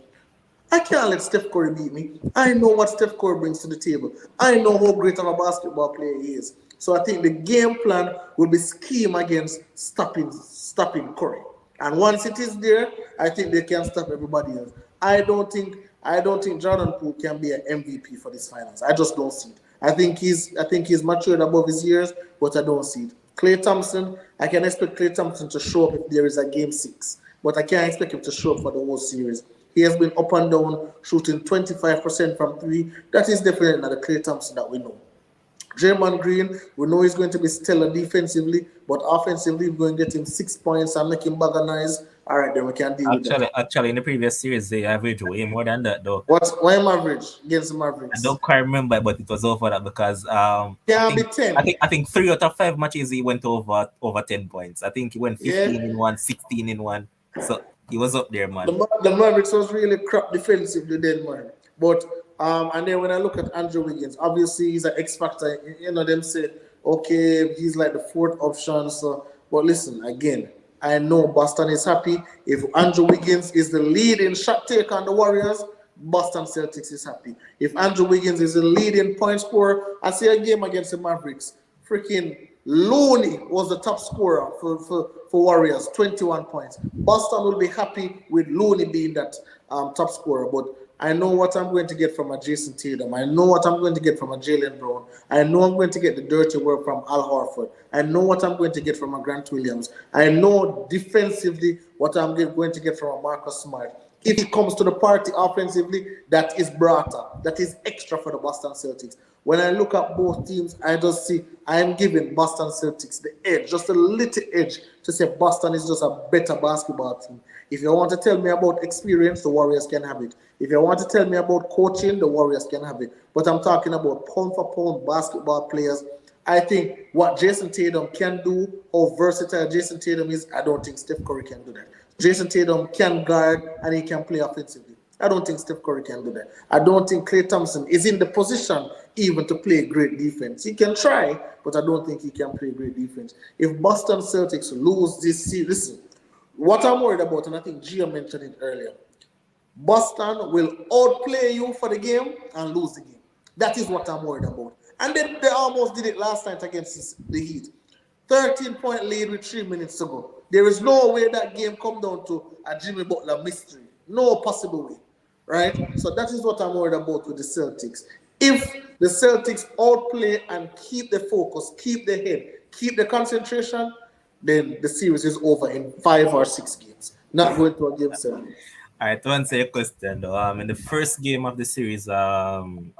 I can't let Steph Curry beat me. I know what Steph Curry brings to the table. I know how great of a basketball player he is. So I think the game plan will be scheme against stopping Curry. And once it is there, I think they can stop everybody else. I don't think Jordan Poole can be an MVP for this finals. I just don't see it. I think he's matured above his years, but I don't see it. Klay Thompson, I can expect Klay Thompson to show up if there is a game 6, but I can't expect him to show up for the whole series. He has been up and down, shooting 25% from 3. That is definitely not the Klay Thompson that we know. Draymond Green, we know he's going to be stellar defensively, but offensively, we're going to get him 6 points and make him bagganize. All right, then we can deal with that. Actually, in the previous series, they averaged way more than that, though. Why average against the Mavericks? I don't quite remember, but it was over that because be 10. I think 3 out of 5 matches he went over 10 points. I think he went 15 in one, 16 in one. So he was up there, man. The Mavericks was really crap defensively then, man. But and then when I look at Andrew Wiggins, obviously he's an X factor. Them say, okay, he's like the 4th option. So, but listen, again, I know Boston is happy. If Andrew Wiggins is the leading shot taker on the Warriors, Boston Celtics is happy. If Andrew Wiggins is the leading point scorer, I see a game against the Mavericks. Freaking Looney was the top scorer for Warriors, 21 points. Boston will be happy with Looney being that top scorer, but I know what I'm going to get from a Jayson Tatum. I know what I'm going to get from a Jaylen Brown. I know I'm going to get the dirty work from Al Horford. I know what I'm going to get from a Grant Williams. I know defensively what I'm going to get from a Marcus Smart. If it comes to the party offensively, that is brought up. That is extra for the Boston Celtics. When I look at both teams, I just see I am giving Boston Celtics the edge, just a little edge to say Boston is just a better basketball team. If you want to tell me about experience, the Warriors can have it. If you want to tell me about coaching, the Warriors can have it. But I'm talking about pound-for-pound basketball players. I think what Jayson Tatum can do, how versatile Jayson Tatum is, I don't think Steph Curry can do that. Jayson Tatum can guard and he can play offensively. I don't think Steph Curry can do that. I don't think Klay Thompson is in the position even to play great defense. He can try, but I don't think he can play great defense. If Boston Celtics lose this series, listen, what I'm worried about, and I think Gia mentioned it earlier, Boston will outplay you for the game and lose the game. That is what I'm worried about. And they almost did it last night against the Heat. 13-point lead with 3 minutes to go. There is no way that game come down to a Jimmy Butler mystery. No possible way. Right? So that is what I'm worried about with the Celtics. If the Celtics outplay and keep the focus, keep the head, keep the concentration, then the series is over in 5 or 6 games. Not going to a game 7. All right, to answer your question though, in the first game of the series, Draymond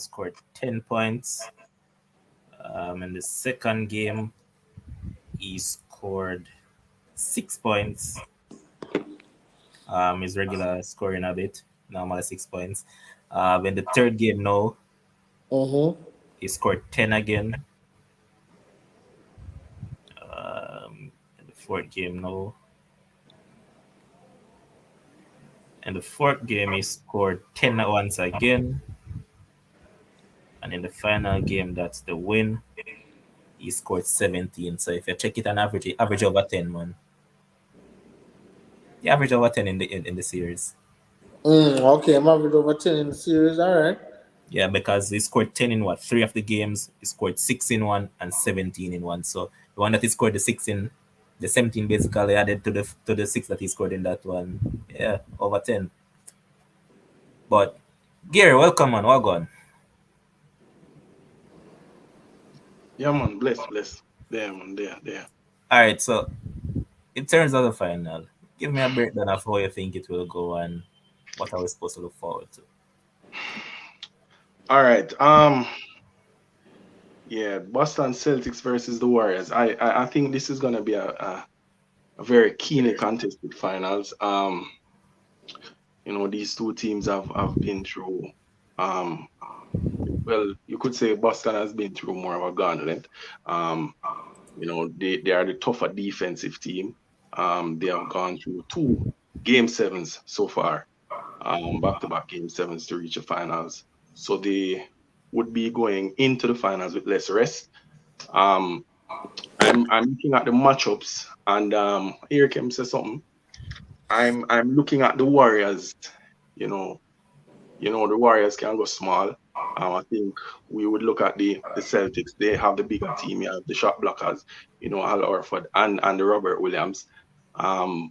scored 10 points. In the second game, he scored 6 points. His regular scoring a bit, normally 6 points. In the third game now, Mm-hmm. he scored 10 again. In the fourth game now. In the fourth game, he scored 10 once again. And in the final game, that's the win, he scored 17. So if you check it on average, he average over 10, man. He average over 10 in the series. Okay, I'm average over 10 in the series. All right. Yeah, because he scored 10 in what? Three of the games. He scored 6 in one and 17 in one. So the one that he scored the 17 basically added to the 6 that he scored in that one. Yeah, over 10. But Gary, welcome on. Welcome. Yeah, man, bless. There, man, there. All right, so in terms of the final, give me a breakdown of how you think it will go and what are we supposed to look forward to. All right. Yeah, Boston Celtics versus the Warriors. I think this is gonna be a very keenly contested finals. These two teams have been through. Um, well, you could say Boston has been through more of a gauntlet. Um, they are the tougher defensive team. They have gone through two game sevens so far, back-to-back game sevens to reach the finals. So they would be going into the finals with less rest. Um, I'm looking at the matchups, and here Kim says something. I'm looking at the Warriors. You know, the Warriors can go small. I think we would look at the Celtics. They have the bigger team. You have the shot blockers. Al Horford and the Robert Williams. Um,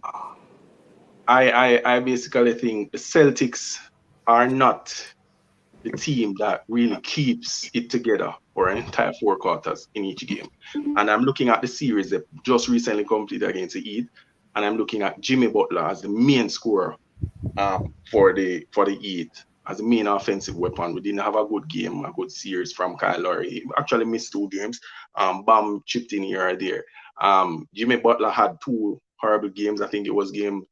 I basically think the Celtics are not the team that really keeps it together for an entire 4 quarters in each game. And I'm looking at the series that just recently completed against the Heat, and I'm looking at Jimmy Butler as the main scorer for the Heat as a main offensive weapon. We didn't have a good game, a good series from Kyle Lowry. He actually missed 2 games. Bam chipped in here or there. Jimmy Butler had 2 horrible games. I think it was game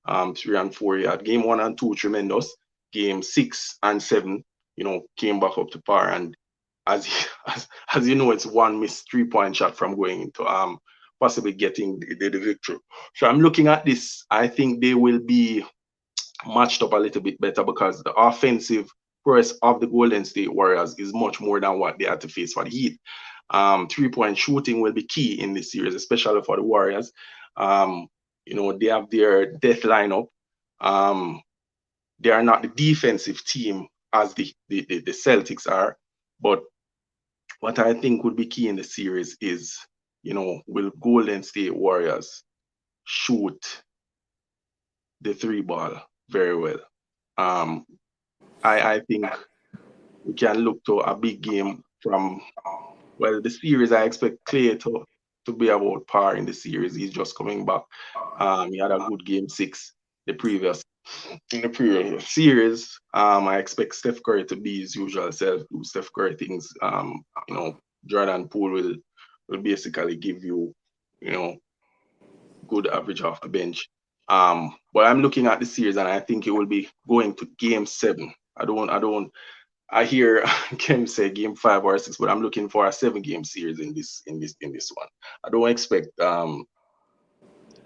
3 and 4. He had game 1 and 2 tremendous. Game 6 and 7, came back up to par. And as as you know, it's one missed 3-point shot from going into possibly getting the victory. So I'm looking at this. I think they will be matched up a little bit better because the offensive press of the Golden State Warriors is much more than what they had to face for the Heat. 3-point shooting will be key in this series, especially for the Warriors. They have their death lineup. They are not the defensive team as the Celtics are, but what I think would be key in the series is, will Golden State Warriors shoot the 3 ball very well? I think we can look to a big game from, well, the series. I expect Clay to be about par in the series. He's just coming back. He had a good game 6 in the previous series. I expect Steph Curry to be his usual self, do Steph Curry things. Jordan Poole will basically give you, good average off the bench. But I'm looking at the series, and I think it will be going to game 7. I hear Kim say game 5 or 6, but I'm looking for a 7-game series in this one. I don't expect the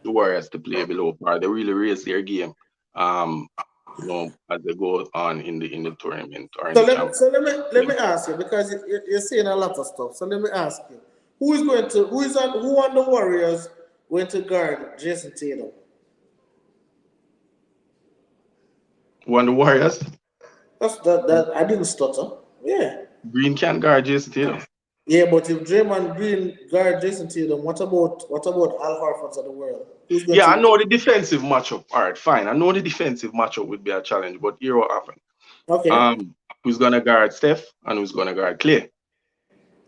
Warriors to play below par. They really raise their game, as they go on in the tournament or in So the championship. let me ask you, because you're saying a lot of stuff. So let me ask you, who on the Warriors going to guard Jayson Tatum? Who on the Warriors? That I didn't stutter. Yeah. Green can guard Jayson Tatum. Yeah, but if Draymond Green guard Jayson Tatum, what about Al Horford of the world? Who's going Yeah, I to? know the defensive matchup. All right, fine. I know the defensive matchup would be a challenge, but here what happened. Okay. Who's gonna guard Steph and who's gonna guard Clay?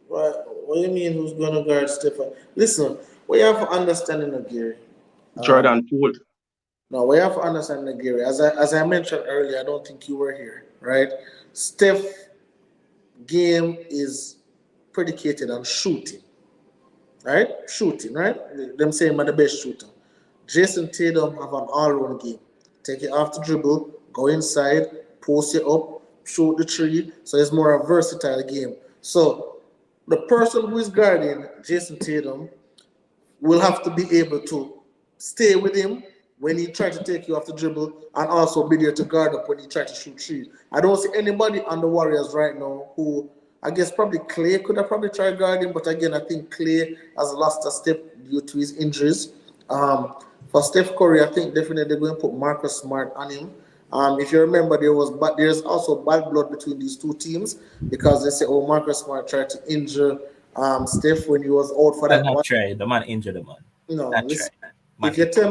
What do you mean? Who's going to guard Stephen? Listen, we have understanding of Gary. Um, Jordan Poole. Now we have to understand Nigeria. As I mentioned earlier, I don't think you were here, right? Steph game is predicated on shooting, right? Shooting, right? Them saying I'm the best shooter. Jayson Tatum have an all-round game. Take it off the dribble, go inside, post it up, shoot the tree. So it's more a versatile game. So the person who is guarding Jayson Tatum will have to be able to stay with him when he tries to take you off the dribble and also be there to guard up when he tries to shoot three. I don't see anybody on the Warriors right now who, I guess probably Clay could have probably tried guarding, but again, I think Clay has lost a step due to his injuries. For Steph Curry, I think definitely they're going to put Marcus Smart on him. If you remember, there's also bad blood between these two teams because they say, oh, Marcus Smart tried to injure Steph when he was out for that Not one. try. The man injured the man. No, Not listen. try. If you tell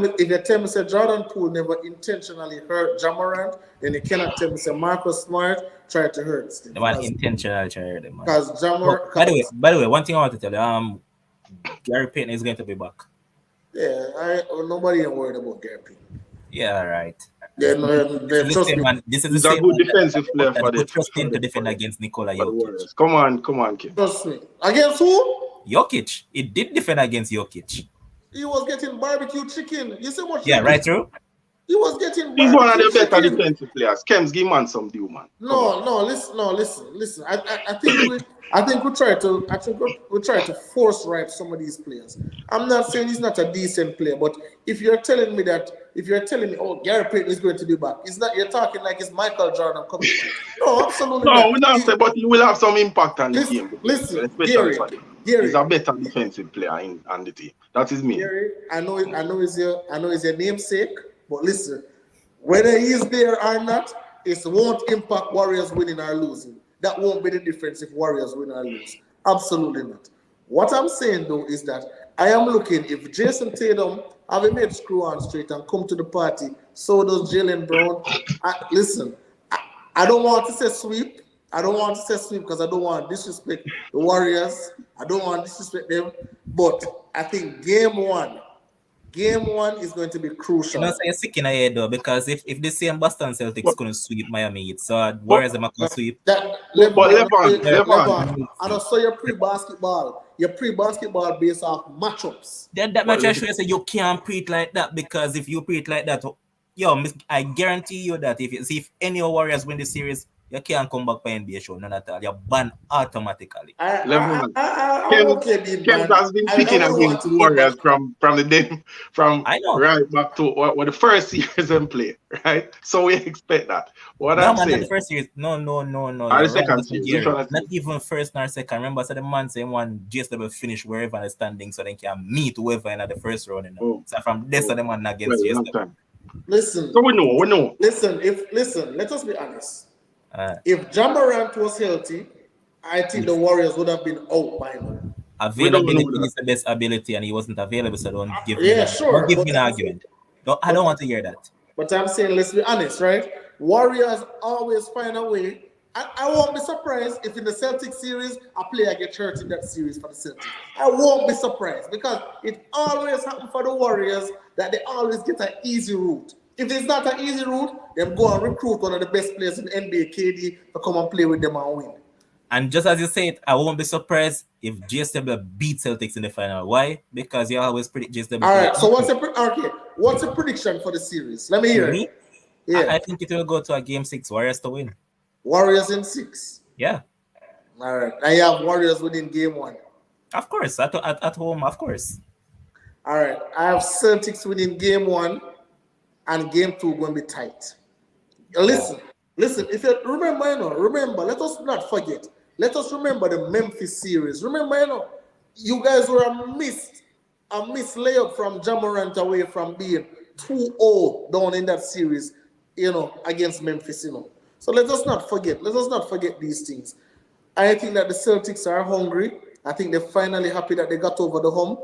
me say Jordan Poole never intentionally hurt Ja Morant, then you cannot tell me say Marcus Smart tried to hurt Steph. The man intentionally tried the man. Because Ja Morant. By the way, one thing I want to tell you, Gary Payton is going to be back. Yeah, nobody ain't worried about Gary Payton. Yeah, right. Yeah, no, trust me. Man, this is the He's a same good man defensive player that for would the trust him to defend against Nikola for the Jokic. Warriors. Come on, Kim. Trust me. Against who? Jokic. He did defend against Jokic. He was getting barbecue chicken. You see what? Yeah, right, true. He was getting. He's one of the barbecue better chicken. defensive players. Kems, give man some due, man. Listen. I think we try to force right some of these players. I'm not saying he's not a decent player, but if you're telling me, oh, Gary Payton is going to be back, it's not. You're talking like it's Michael Jordan coming back. No, absolutely not. No, we're not saying, but he will have some impact on the game. Listen, Gary, Gary, he's a better defensive player on the team. That is me. Gary, I know it's your namesake, but listen, whether he's there or not, it won't impact Warriors winning or losing. That won't be the difference if Warriors win or lose. Absolutely not. What I'm saying though is that I am looking, if Jayson Tatum have made screw on straight and come to the party, so does Jaylen Brown. Listen, I don't want to say sweep. I don't want to say sweep because I don't want to disrespect the Warriors. I don't want to disrespect them. But I think game one is going to be crucial. You know, so you're sick in the head though, because if the same Boston Celtics couldn't sweep Miami Heat, so Warriors are not going to sweep. LeBron, and also your pre-basketball based off matchups. That match I show you say you can't pre-it like that, because if you pre-it like that, I guarantee you that if any Warriors win the series, you can't come back by NBA show, none at all. You're banned automatically. Kems has been picking against the Warriors from right back to what the first season play, right? So we expect that. I'm saying, the first series, no. The second series, not even first nor second. Remember, so the man saying one GSW finish wherever the standing, so they can meet whoever in the first round. So from this, the man against GSW. Listen. So we know. Listen. Let us be honest. If Ja Morant was healthy, I think the Warriors would have been out by now. Availability is the best ability, and he wasn't available, so don't give me an argument. I don't want to hear that. But I'm saying, let's be honest, right? Warriors always find a way. I won't be surprised if in the Celtics series, a player gets hurt in that series for the Celtics. I won't be surprised because it always happens for the Warriors that they always get an easy route. If it's not an easy route, then go and recruit one of the best players in the NBA, KD, to come and play with them and win. And just as you said, I won't be surprised if GSW beat Celtics in the final. Why? Because you always predict GSW. All right, so what's the prediction for the series? Let me hear it. Yeah. I think it will go to a game 6, Warriors to win. Warriors in 6? Yeah. All right, now you have Warriors winning game 1. Of course, at home, of course. All right, I have Celtics winning game 1. And game 2 going to be tight. Listen. If you remember, let us not forget. Let us remember the Memphis series. Remember, you guys were a missed layup from Ja Morant away from being 2-0 down in that series, against Memphis, So let us not forget. Let us not forget these things. I think that the Celtics are hungry. I think they're finally happy that they got over the hump.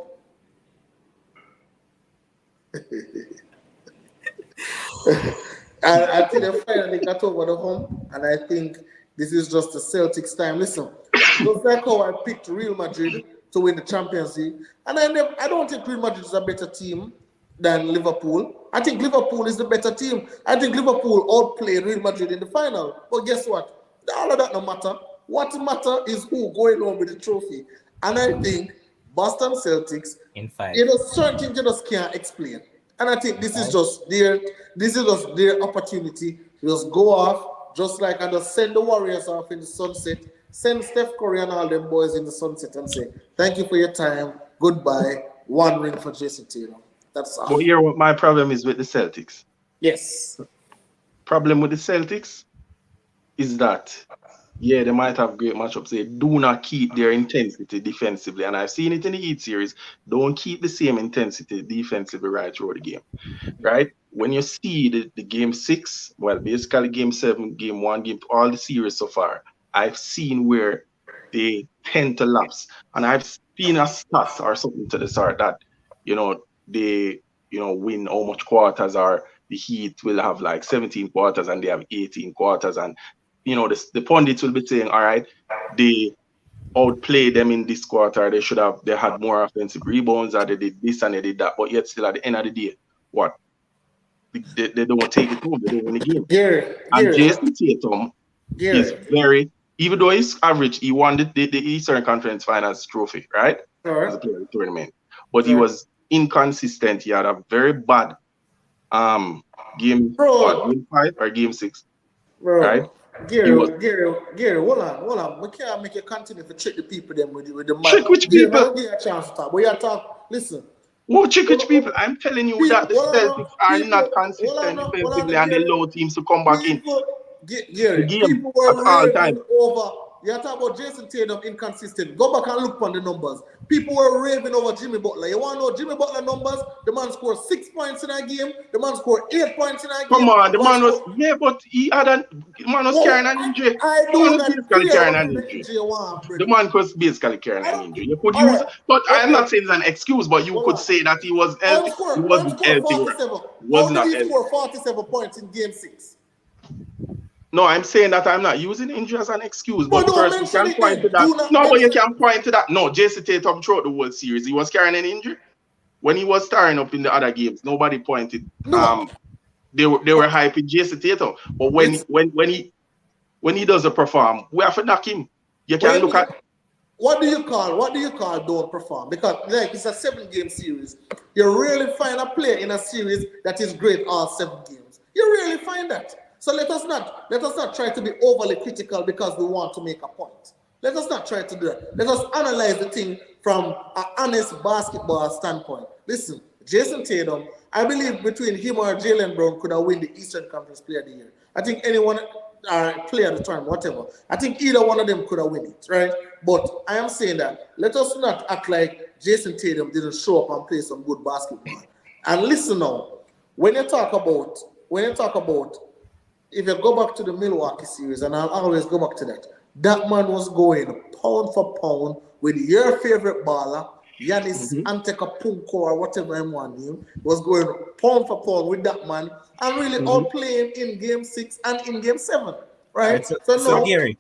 I think they finally got over the hump, and I think this is just the Celtics' time. Listen, just like how I picked Real Madrid to win the Champions League, and I don't think Real Madrid is a better team than Liverpool. I think Liverpool is the better team. I think Liverpool outplayed Real Madrid in the final. But guess what? All of that no matter. What matter is who going home with the trophy. And I think Boston Celtics, in 5. certain things you just can't explain. And I think this is just their opportunity to just go off, just like I just send the Warriors off in the sunset, send Steph Curry and all them boys in the sunset and say, thank you for your time, goodbye, 1 ring for Jayson Tatum. That's all. But here, what my problem is with the Celtics. Yes. Problem with the Celtics is that, yeah, they might have great matchups. They do not keep their intensity defensively. And I've seen it in the Heat series. Don't keep the same intensity defensively right through the game. Right? When you see the game 6, well, basically game 7, game 1, game 2, all the series so far, I've seen where they tend to lapse. And I've seen a stat or something to the sort that, they, win how much quarters, or the Heat will have like 17 quarters and they have 18 quarters. And, the pundits will be saying, all right, they outplayed them in this quarter. They had more offensive rebounds, or they did this and they did that. But yet still at the end of the day, what? They don't take it home. They don't win the game. And Jayson Tatum is very, even though he's average, he won the Eastern Conference Finals trophy, right? As a player of the tournament. But he was inconsistent. He had a very bad game 5 or game 6. Right? Gary, hold on. We can't make you continue to trick the people them with the mic. Trick which people? I'll give you a chance to talk. But you talk, listen. What trick which people? I'm telling you that the Celtics are not consistent defensively and they allow teams to come back in. Gary, people were raving over. You talk about Jayson Tatum inconsistent. Go back and look on the numbers. People were raving over Jimmy Butler. You want to know Jimmy Butler numbers? The man scored 6 points in a game. The man scored 8 points in a game. Come on, the man was but he had the man was carrying an injury. The man was basically carrying an injury. You could use, but I'm not saying it's an excuse, but you could say that he was healthy. He wasn't healthy. Was not healthy. He scored 47 points in game 6. No, I'm saying that I'm not using injury as an excuse, but first you can point to that. No, but you can point to that. No, Jayson Tatum throughout the World Series, he was carrying an injury. When he was starring up in the other games, nobody pointed. They were hyping Jayson Tatum, but when he doesn't perform, we have to knock him. You can look at. What do you call don't perform? Because like it's a 7-game series. You rarely find a player in a series that is great all 7 games. You rarely find that. So let us not try to be overly critical because we want to make a point. Let us not try to do that. Let us analyze the thing from an honest basketball standpoint. Listen, Jayson Tatum, I believe between him or Jaylen Brown could have won the Eastern Conference Player of the Year. I think anyone player at the time, whatever. I think either one of them could have won it, right? But I am saying that let us not act like Jayson Tatum didn't show up and play some good basketball. And listen now, when you talk about if you go back to the Milwaukee series, and I'll always go back to that man was going pound for pound with your favorite baller, Giannis Antetokounmpo or whatever I want you, was going pound for pound with that man and really outplaying in game 6 and in game 7, right? So Gary,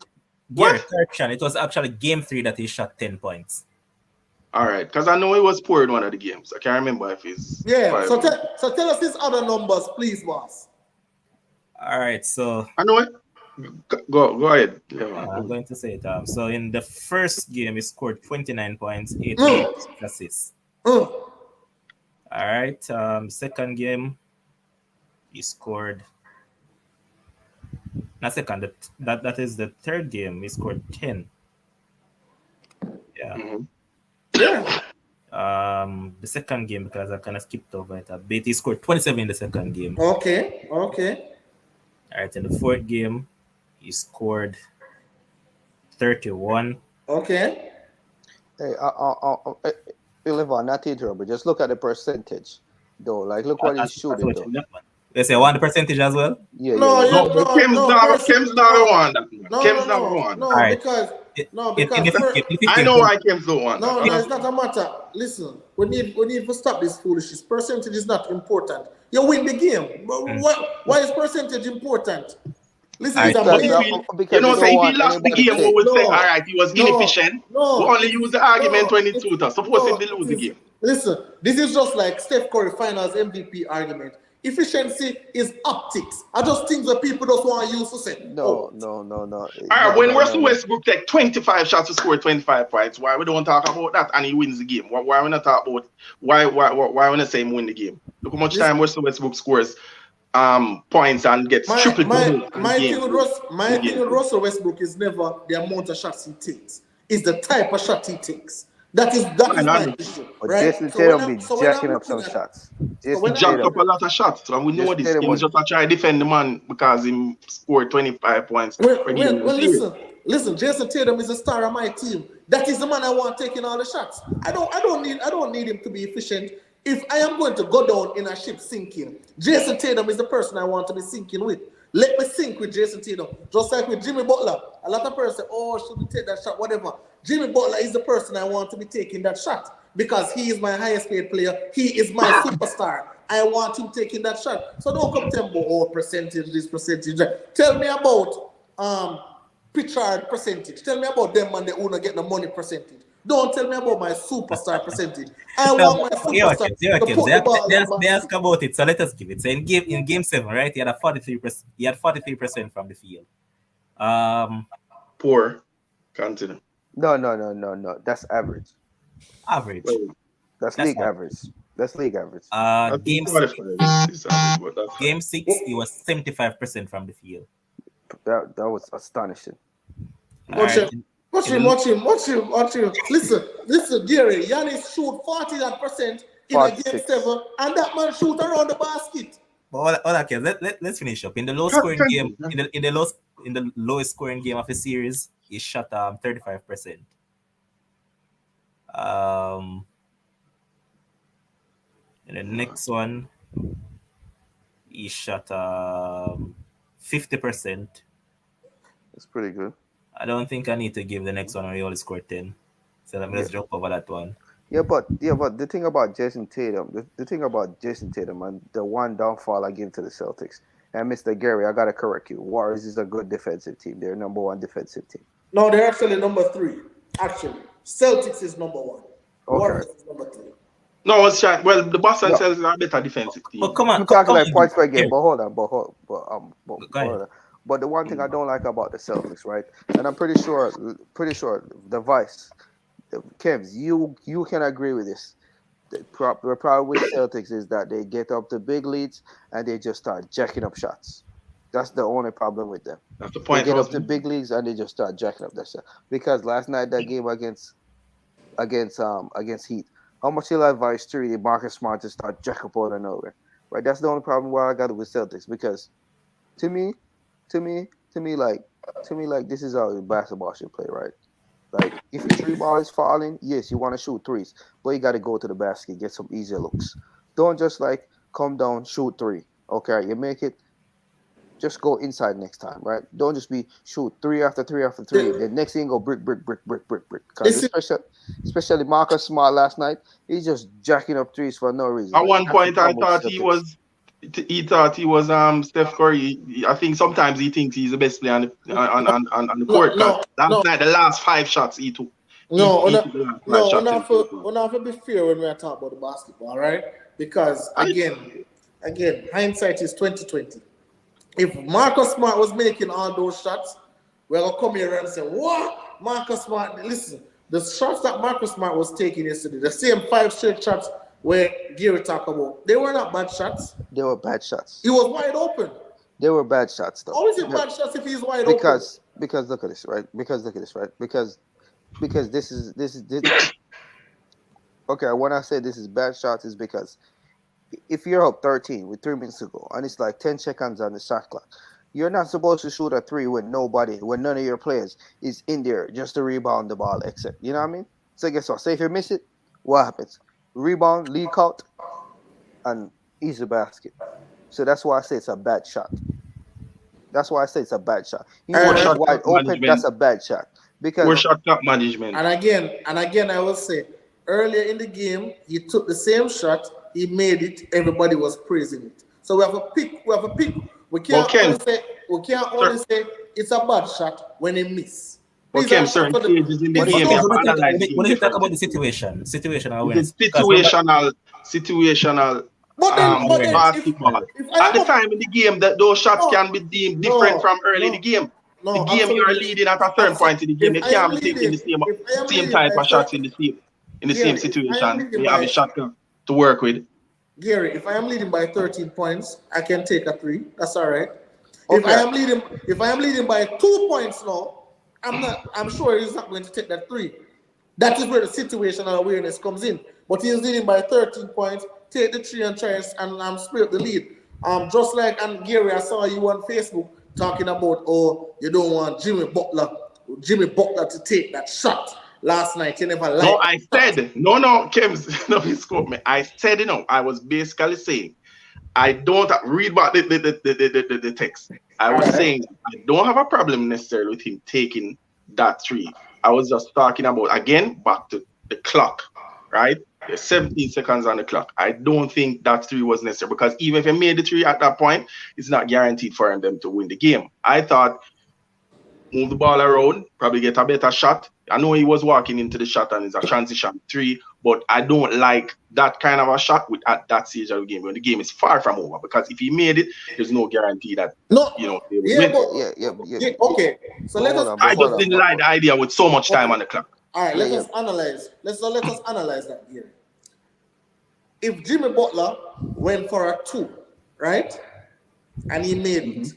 correction, it was actually game 3 that he shot 10 points. All right, because I know he was poor in one of the games. I can't remember if he's so tell us his other numbers, please, boss. All right, so I know it. Go ahead. Yeah, I'm going to say it. So in the first game, he scored 29 points, 8 assists. All right. Second game, he scored. Not second. That is the third game. He scored 10. Yeah. The second game, because I kind of skipped over it a bit, he scored 27 in the second game. Okay. All right, in the fourth game, he scored 31. Okay. Hey, you live on that intro, but just look at the percentage, though. Like, look what he's shooting, though. They say one percentage as well? Yeah. Kim's not one. Kim's not one. No, right. because I know why Kim's the one. No, it's not a matter. Listen, we need to stop this foolishness. Percentage is not important. You win the game. Why is percentage important? Listen, if he lost the game, we would say, all right, he was inefficient. We only use the argument when it's suited. Suppose if they lose the game. Listen, this is just like Steph Curry Finals MVP argument. Efficiency is optics. I just think that people just want to use to say, No. All right, when Russell Westbrook take 25 shots to score 25 points, why we don't talk about that and he wins the game? Why we not talk about why we not say him win the game? Look how much time Russell Westbrook scores points and gets triple. My thing with Russell Westbrook is never the amount of shots he takes. It's the type of shot he takes. That is my issue. Right? Jayson Tatum be jacking up some shots. He jacked up a lot of shots. So we know this. He was just trying to defend the man because he scored 25 points. Listen, Jayson Tatum is a star on my team. That is the man I want taking all the shots. I don't need him to be efficient. If I am going to go down in a ship sinking, Jayson Tatum is the person I want to be sinking with. Let me sink with Jayson Tatum. Just like with Jimmy Butler. A lot of people say, should we take that shot? Whatever. Jimmy Butler is the person I want to be taking that shot because he is my highest paid player. He is my superstar. I want him taking that shot. So don't come tell me about percentage, this percentage. Tell me about Pritchard percentage. Tell me about them and they who not get the money percentage. Don't tell me about my superstar percentage. I want my superstar to put the ball. They ask about it, so let us give it. So in game 7, right? He had 43%. He had 43% from the field. Poor. Continue. No. That's average. Average. That's league average. That's league average. Game 6, he was 75% from the field. That was astonishing. Watch him. Listen, Gary. Giannis shoot 40% in a game 7, and that man shoot around the basket. But okay, let's finish up. In the low scoring game, in the lowest scoring game of the series, he shot 35%. In the next one, he shot 50%. That's pretty good. I don't think I need to give the next one where he only scored 10. So let me just jump over that one. Yeah, but the thing about Jayson Tatum, and the one downfall I give to the Celtics, and Mr. Gary, I gotta correct you. Warriors is a good defensive team. They're number 1 defensive team. No, they're actually number 3. Actually, Celtics is number 1. Okay. Warriors is number 3. No, the Boston Celtics are a better defensive team. But come on, I'm talking like points per game. But hold on. Go ahead. But the one thing I don't like about the Celtics, right? And I'm pretty sure the Vice, Kevs, you can agree with this. The problem with Celtics is that they get up to big leads and they just start jacking up shots. That's the only problem with them. That's the point. They get up to big leagues and they just start jacking up that shot. Because last night that game against Heat, how much you like Vice 3, Marcus Smart just start jacking up out of nowhere, right? That's the only problem why I got it with Celtics, because to me, like this is how basketball should play, right? Like if your 3 ball is falling, yes, you want to shoot threes, but you got to go to the basket, get some easier looks. Don't just like come down, shoot 3. Okay, you make it. Just go inside next time, right? Don't just be shoot 3 after 3 after 3. The next thing go brick. Because especially Marcus Smart last night, he's just jacking up threes for no reason. At one point, I thought he was Steph Curry. I think sometimes he thinks he's the best player on the court. Last night, the last 5 shots he took. We're not to be fair when we are talking about the basketball, right? Because again, hindsight is 2020. If Marcus Smart was making all those shots, we're gonna come here and say, "What, Marcus Smart?" Listen, the shots that Marcus Smart was taking yesterday, the same 5 straight shots where Gary talked about, they were not bad shots. They were bad shots. He was wide open. They were bad shots, though. How is it bad shots if he's wide open? Because look at this, right? Because this is. Okay, when I say this is bad shots, is because if you're up 13 with 3 minutes to go and it's like 10 seconds on the shot clock, you're not supposed to shoot a 3 when none of your players is in there just to rebound the ball, except, you know what I mean? So guess what? Say if you miss it, what happens? Rebound, leak out, and easy basket. So that's why I say it's a bad shot. You know, wide open, that's a bad shot. Because we're shot clock management. And again, I will say, earlier in the game, he took the same shot. He made it. Everybody was praising it. So we have a pick. We can't only say it's a bad shot when he miss. Okay, certain stages in the But it's game, not- you have to analyze the game When you talk about differently. the situational It's awareness. a situational But then, basketball. if I At the am time in the game, that those shots no, can be deemed different from early in the game. The no, game you are absolutely, leading at a certain point in the game, you if I am can't be taking leading, the if I am same leading type by of shots 30, in the same Gary, if I am situation. leading You have by a shot to work with. Gary, if I am leading by 13 points, I can take a 3. That's all right. Okay. If I am leading by 2 points now, I'm sure he's not going to take that 3. That is where the situational awareness comes in. But he's leading by 13 points, take the 3 and try and split up the lead. Just like, and Gary, I saw you on Facebook talking about, oh, you don't want Jimmy Butler to take that shot last night. You never liked. No, I said, no, Kems, no, he spoke me. I said, I was basically saying, I don't read about the text. I was saying, I don't have a problem necessarily with him taking that 3. I was just talking about, again, back to the clock, right? There's 17 seconds on the clock. I don't think that 3 was necessary because even if he made the 3 at that point, it's not guaranteed for them to win the game. I thought, move the ball around, probably get a better shot. I know he was walking into the shot and it's a transition 3, but I don't like that kind of a shot at that stage of the game when the game is far from over. Because if he made it, there's no guarantee that they will win. Yeah. Okay. So let us. I just didn't like the idea with so much time on the clock. All right. Let us analyze. Let us analyze that here. If Jimmy Butler went for a 2, right, and he made it,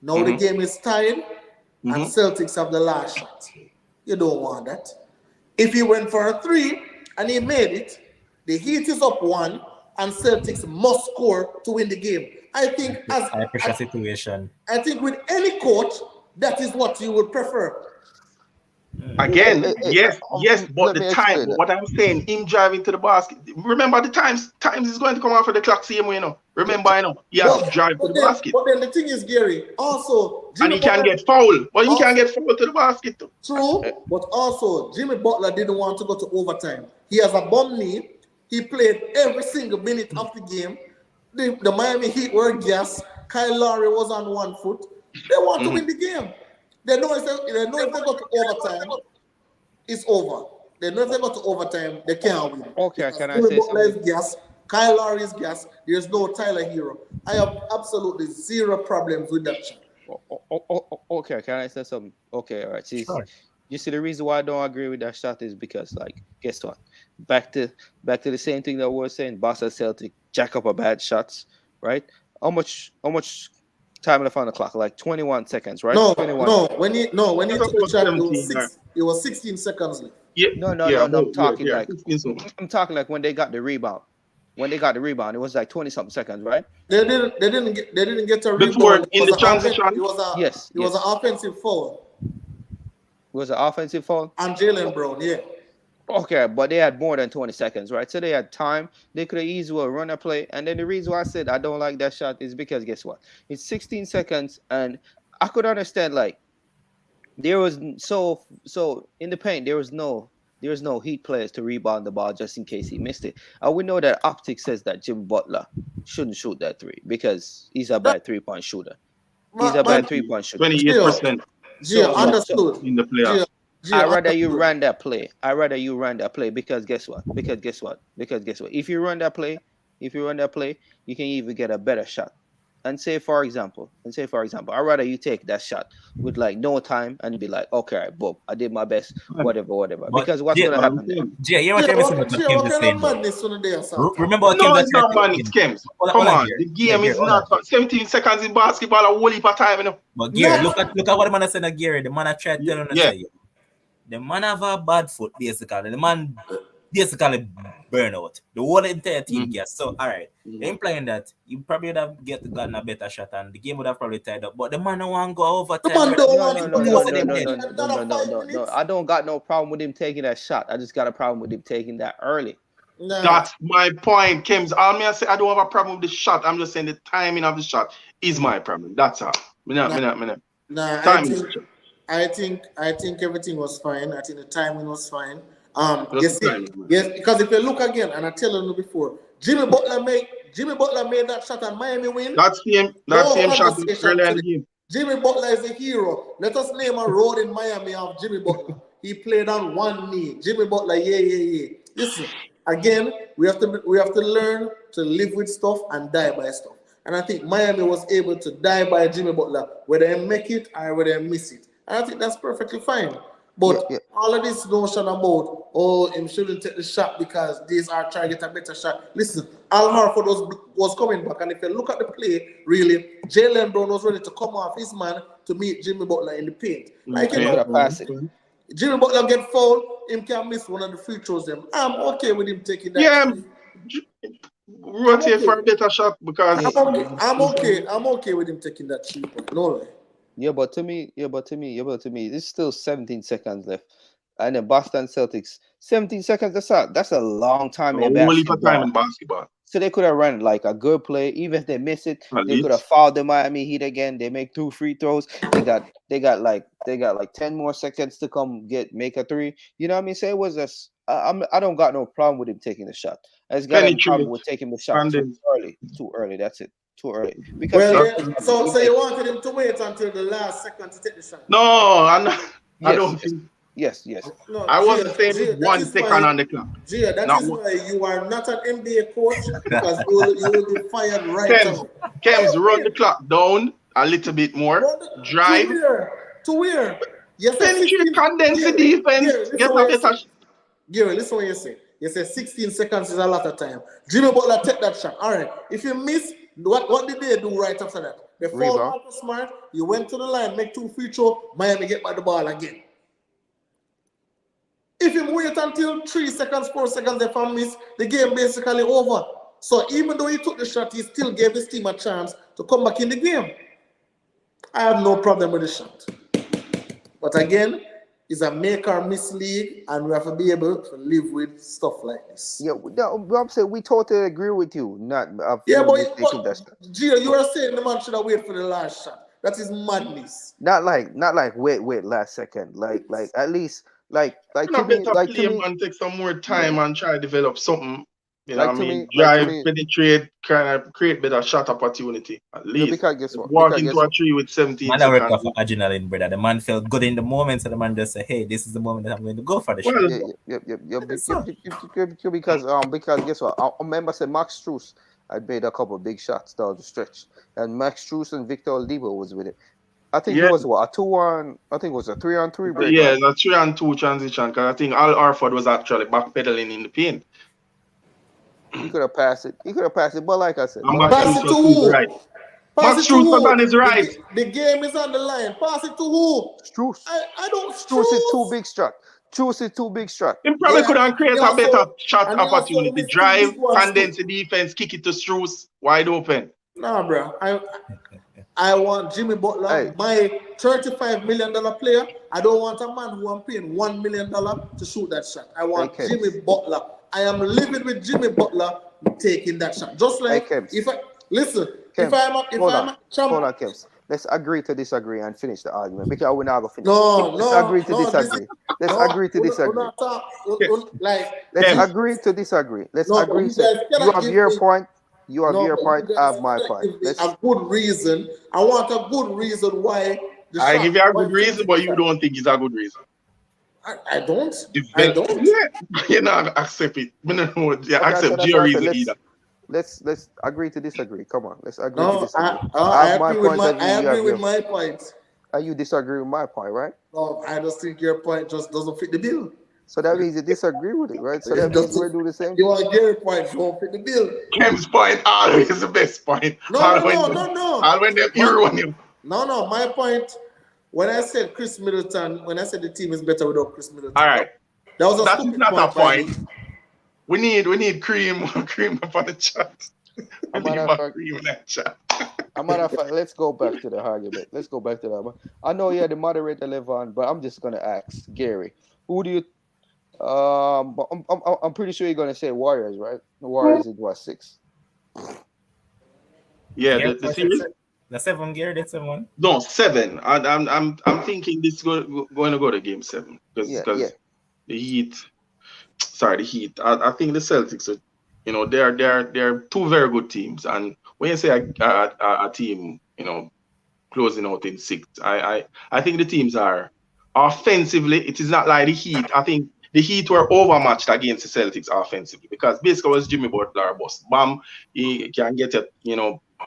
now the game is tied. And Celtics have the last shot. You don't want that. If he went for a 3 and he made it, the Heat is up 1 and Celtics must score to win the game. I think high pressure situation. I think with any coach, that is what you would prefer. Again, yes, but the time, what I'm saying, him driving to the basket. Remember the times is going to come out for the clock same way, Remember, he has to drive to the basket. But then the thing is, Gary, also Jimmy and he can get fouled, but he can get fouled to the basket too. True, but also Jimmy Butler didn't want to go to overtime. He has a bum knee. He played every single minute of the game. The Miami Heat were gas. Kyle Lowry was on 1 foot. They want to win the game. They know if they go to overtime, it's over. They know if they go to overtime, they can't win. Okay, can I Jimmy say Butler something? is gas. Kyle Lowry is gas. There's no Tyler Hero. I have absolutely 0 problems with that shot. Okay, can I say something? Okay, all right. See, Sure. You see, the reason why I don't agree with that shot is because, like, guess what? Back to the same thing that we were saying. Boston Celtic jack up a bad shots, right? How much time left on the clock? Like 21 seconds, right? No, 21. no. When he took the shot, it was 16 seconds left. Yeah, No. I'm talking like when they got the rebound. When they got the rebound, it was like 20-something seconds, right? They didn't get a before rebound. in the transition. It was an offensive foul. It was an offensive foul on Jaylen Brown, yeah. Okay, but they had more than 20 seconds, right? So they had time. They could have easily run a play. And then the reason why I said I don't like that shot is because guess what? It's 16 seconds, and I could understand, like, there was so in the paint, there was no Heat players to rebound the ball just in case he missed it. And we know that optics says that Jimmy Butler shouldn't shoot that 3 because he's a bad 3-point shooter. He's a bad 3-point shooter. 28%. Understood. In the playoffs. I'd rather you run that play. Because guess what? If you run that play, you can even get a better shot. And say for example, I'd rather you take that shot with like no time and be like, okay, all right, Bob, I did my best, whatever. Because what's gonna happen there? You know what Kim is saying? Remember what Kim it's not madness, Kems. Come on, the game is not 17 seconds in basketball, a whole heap of time, But Gary, look at what the man said to Gary. The man I tried to tell him to say, the man have a bad foot, basically. The man basically burn out. The whole entire team gets. So, all right. Implying that you probably would have gotten a better shot and the game would have probably tied up. But the man don't want to go overtime. No. I don't got no problem with him taking that shot. I just got a problem with him taking that early. No. That's my point, Kems. All me I say, I don't have a problem with the shot. I'm just saying the timing of the shot is my problem. That's all. I think everything was fine. I think the timing was fine. Yes, because if you look again, and I tell you before, Jimmy Butler made that shot and Miami win. That same shot earlier in the game. Jimmy Butler is a hero. Let us name a road in Miami of Jimmy Butler. He played on one knee. Jimmy Butler, yeah. Listen, again, we have to learn to live with stuff and die by stuff. And I think Miami was able to die by Jimmy Butler, whether they make it or whether they miss it. And I think that's perfectly fine. But all of this notion about, him shouldn't take the shot because these are trying to get a better shot. Listen, Al Horford was coming back, and if you look at the play, really, Jaylen Brown was ready to come off his man to meet Jimmy Butler in the paint. Like, Jimmy Butler get fouled, him can miss one of the free throws. I'm okay with him taking that. Yeah, rotate for a better shot because I'm okay with him taking that 3 point. No way. Yeah, but to me, there's still 17 seconds left. And the Boston Celtics, 17 seconds, that's a long time in basketball. So they could have run like a good play. Even if they miss it, they could have fouled the Miami Heat again. They make 2 free throws. They got like 10 more seconds to make a 3. You know what I mean? So it was just I don't got no problem with him taking the shot. I just got a problem with taking the shot too early. That's it. Too early. Because so you wanted him to wait until the last second to take the shot? No, I don't think. Yes. No, I wasn't saying 1 second on the clock. Gia, that is why you are not an NBA coach because you will be fired right now. Kems, run the clock down a little bit more. Drive. To where? Yes, condense the defense. Get a better shot. Gary, listen what you say. You say 16 seconds is a lot of time. Jimmy Butler take that shot. All right. If you miss, what did they do right after that? They fall Marcus Smart. You went to the line, make 2 free throws. Miami get back the ball again. If you wait until 3 seconds, 4 seconds, if I miss, the game basically over. So even though he took the shot, he still gave his team a chance to come back in the game. I have no problem with the shot. But again, it's a make or miss league, and we have to be able to live with stuff like this. Yeah, I'm saying we totally agree with you. But Gio, you are saying the man should have waited for the last shot. That is madness. Not like wait last second. Like at least like to me, and take some more time and try to develop something. You know what I mean? Drive, penetrate, kind of create better shot opportunity. At least. Because guess what? Walk into a tree with 17 seconds. Man, I work for adrenaline, brother. The man felt good in the moment, so the man just said, "Hey, this is the moment that I'm going to go for the shot." Because guess what? I remember saying Max Strus had made a couple of big shots down the stretch, and Max Strus and Victor Oladipo was with it. I think it was a 2-1. I think it was a 3-on-3 break. Yeah, a 3-on-2 transition. Because I think Al Horford was actually backpedaling in the paint. He could have passed it. But like I said, pass it to who? Right. Max Strus is right. The game is on the line. Pass it to who? Strus. I don't. Strus is too big shot. Strus is too big shot. He probably could have created a better shot opportunity. Drive, condense the defense, kick it to Strus, wide open. Nah, bro. I want Jimmy Butler, my $35 million player. I don't want a man who I'm paying $1 million to shoot that shot. I want Jimmy Butler. I am living with Jimmy Butler taking that shot. Just like if I'm a champion. Let's agree to disagree and finish the argument because we're not gonna finish. Let's agree to disagree. Let's agree to disagree. Let's agree to disagree. Let's agree. You have your point. You have your point. I have my point. A good reason. I want a good reason why. I give you a good reason, but you don't think it's a good reason. I don't. Yeah, you not accept it. Accept your reason either. Let's agree to disagree. Come on, let's agree to disagree. I agree with my point. And you disagree with my point, right? No, I just think your point just doesn't fit the bill. So that means you disagree with it, right? So that means we're doing the same. You want your point don't fit the bill. Kem's point always the best point. No. I'll when they hear on you. No. My point. When I said Chris Middleton, when I said the team is better without Chris Middleton. All right. That's not a point. We need cream for the chat. Cream in that chat. A matter of fact, let's go back to the argument. Let's go back to that. I know you had the moderator Levon, but I'm just gonna ask Gary, who do you? I'm pretty sure you're gonna say Warriors, right? The Warriors is what 6. Yeah, the series. The 7 Gary, that's 7. No, 7. I'm thinking this is going to go to game 7 because the Heat. Sorry, the Heat. I think the Celtics are, they're 2 very good teams, and when you say a team, closing out in 6. I think the teams are offensively. It is not like the Heat. I think the Heat were overmatched against the Celtics offensively because basically it was Jimmy Butler bust. Bam, he can get it,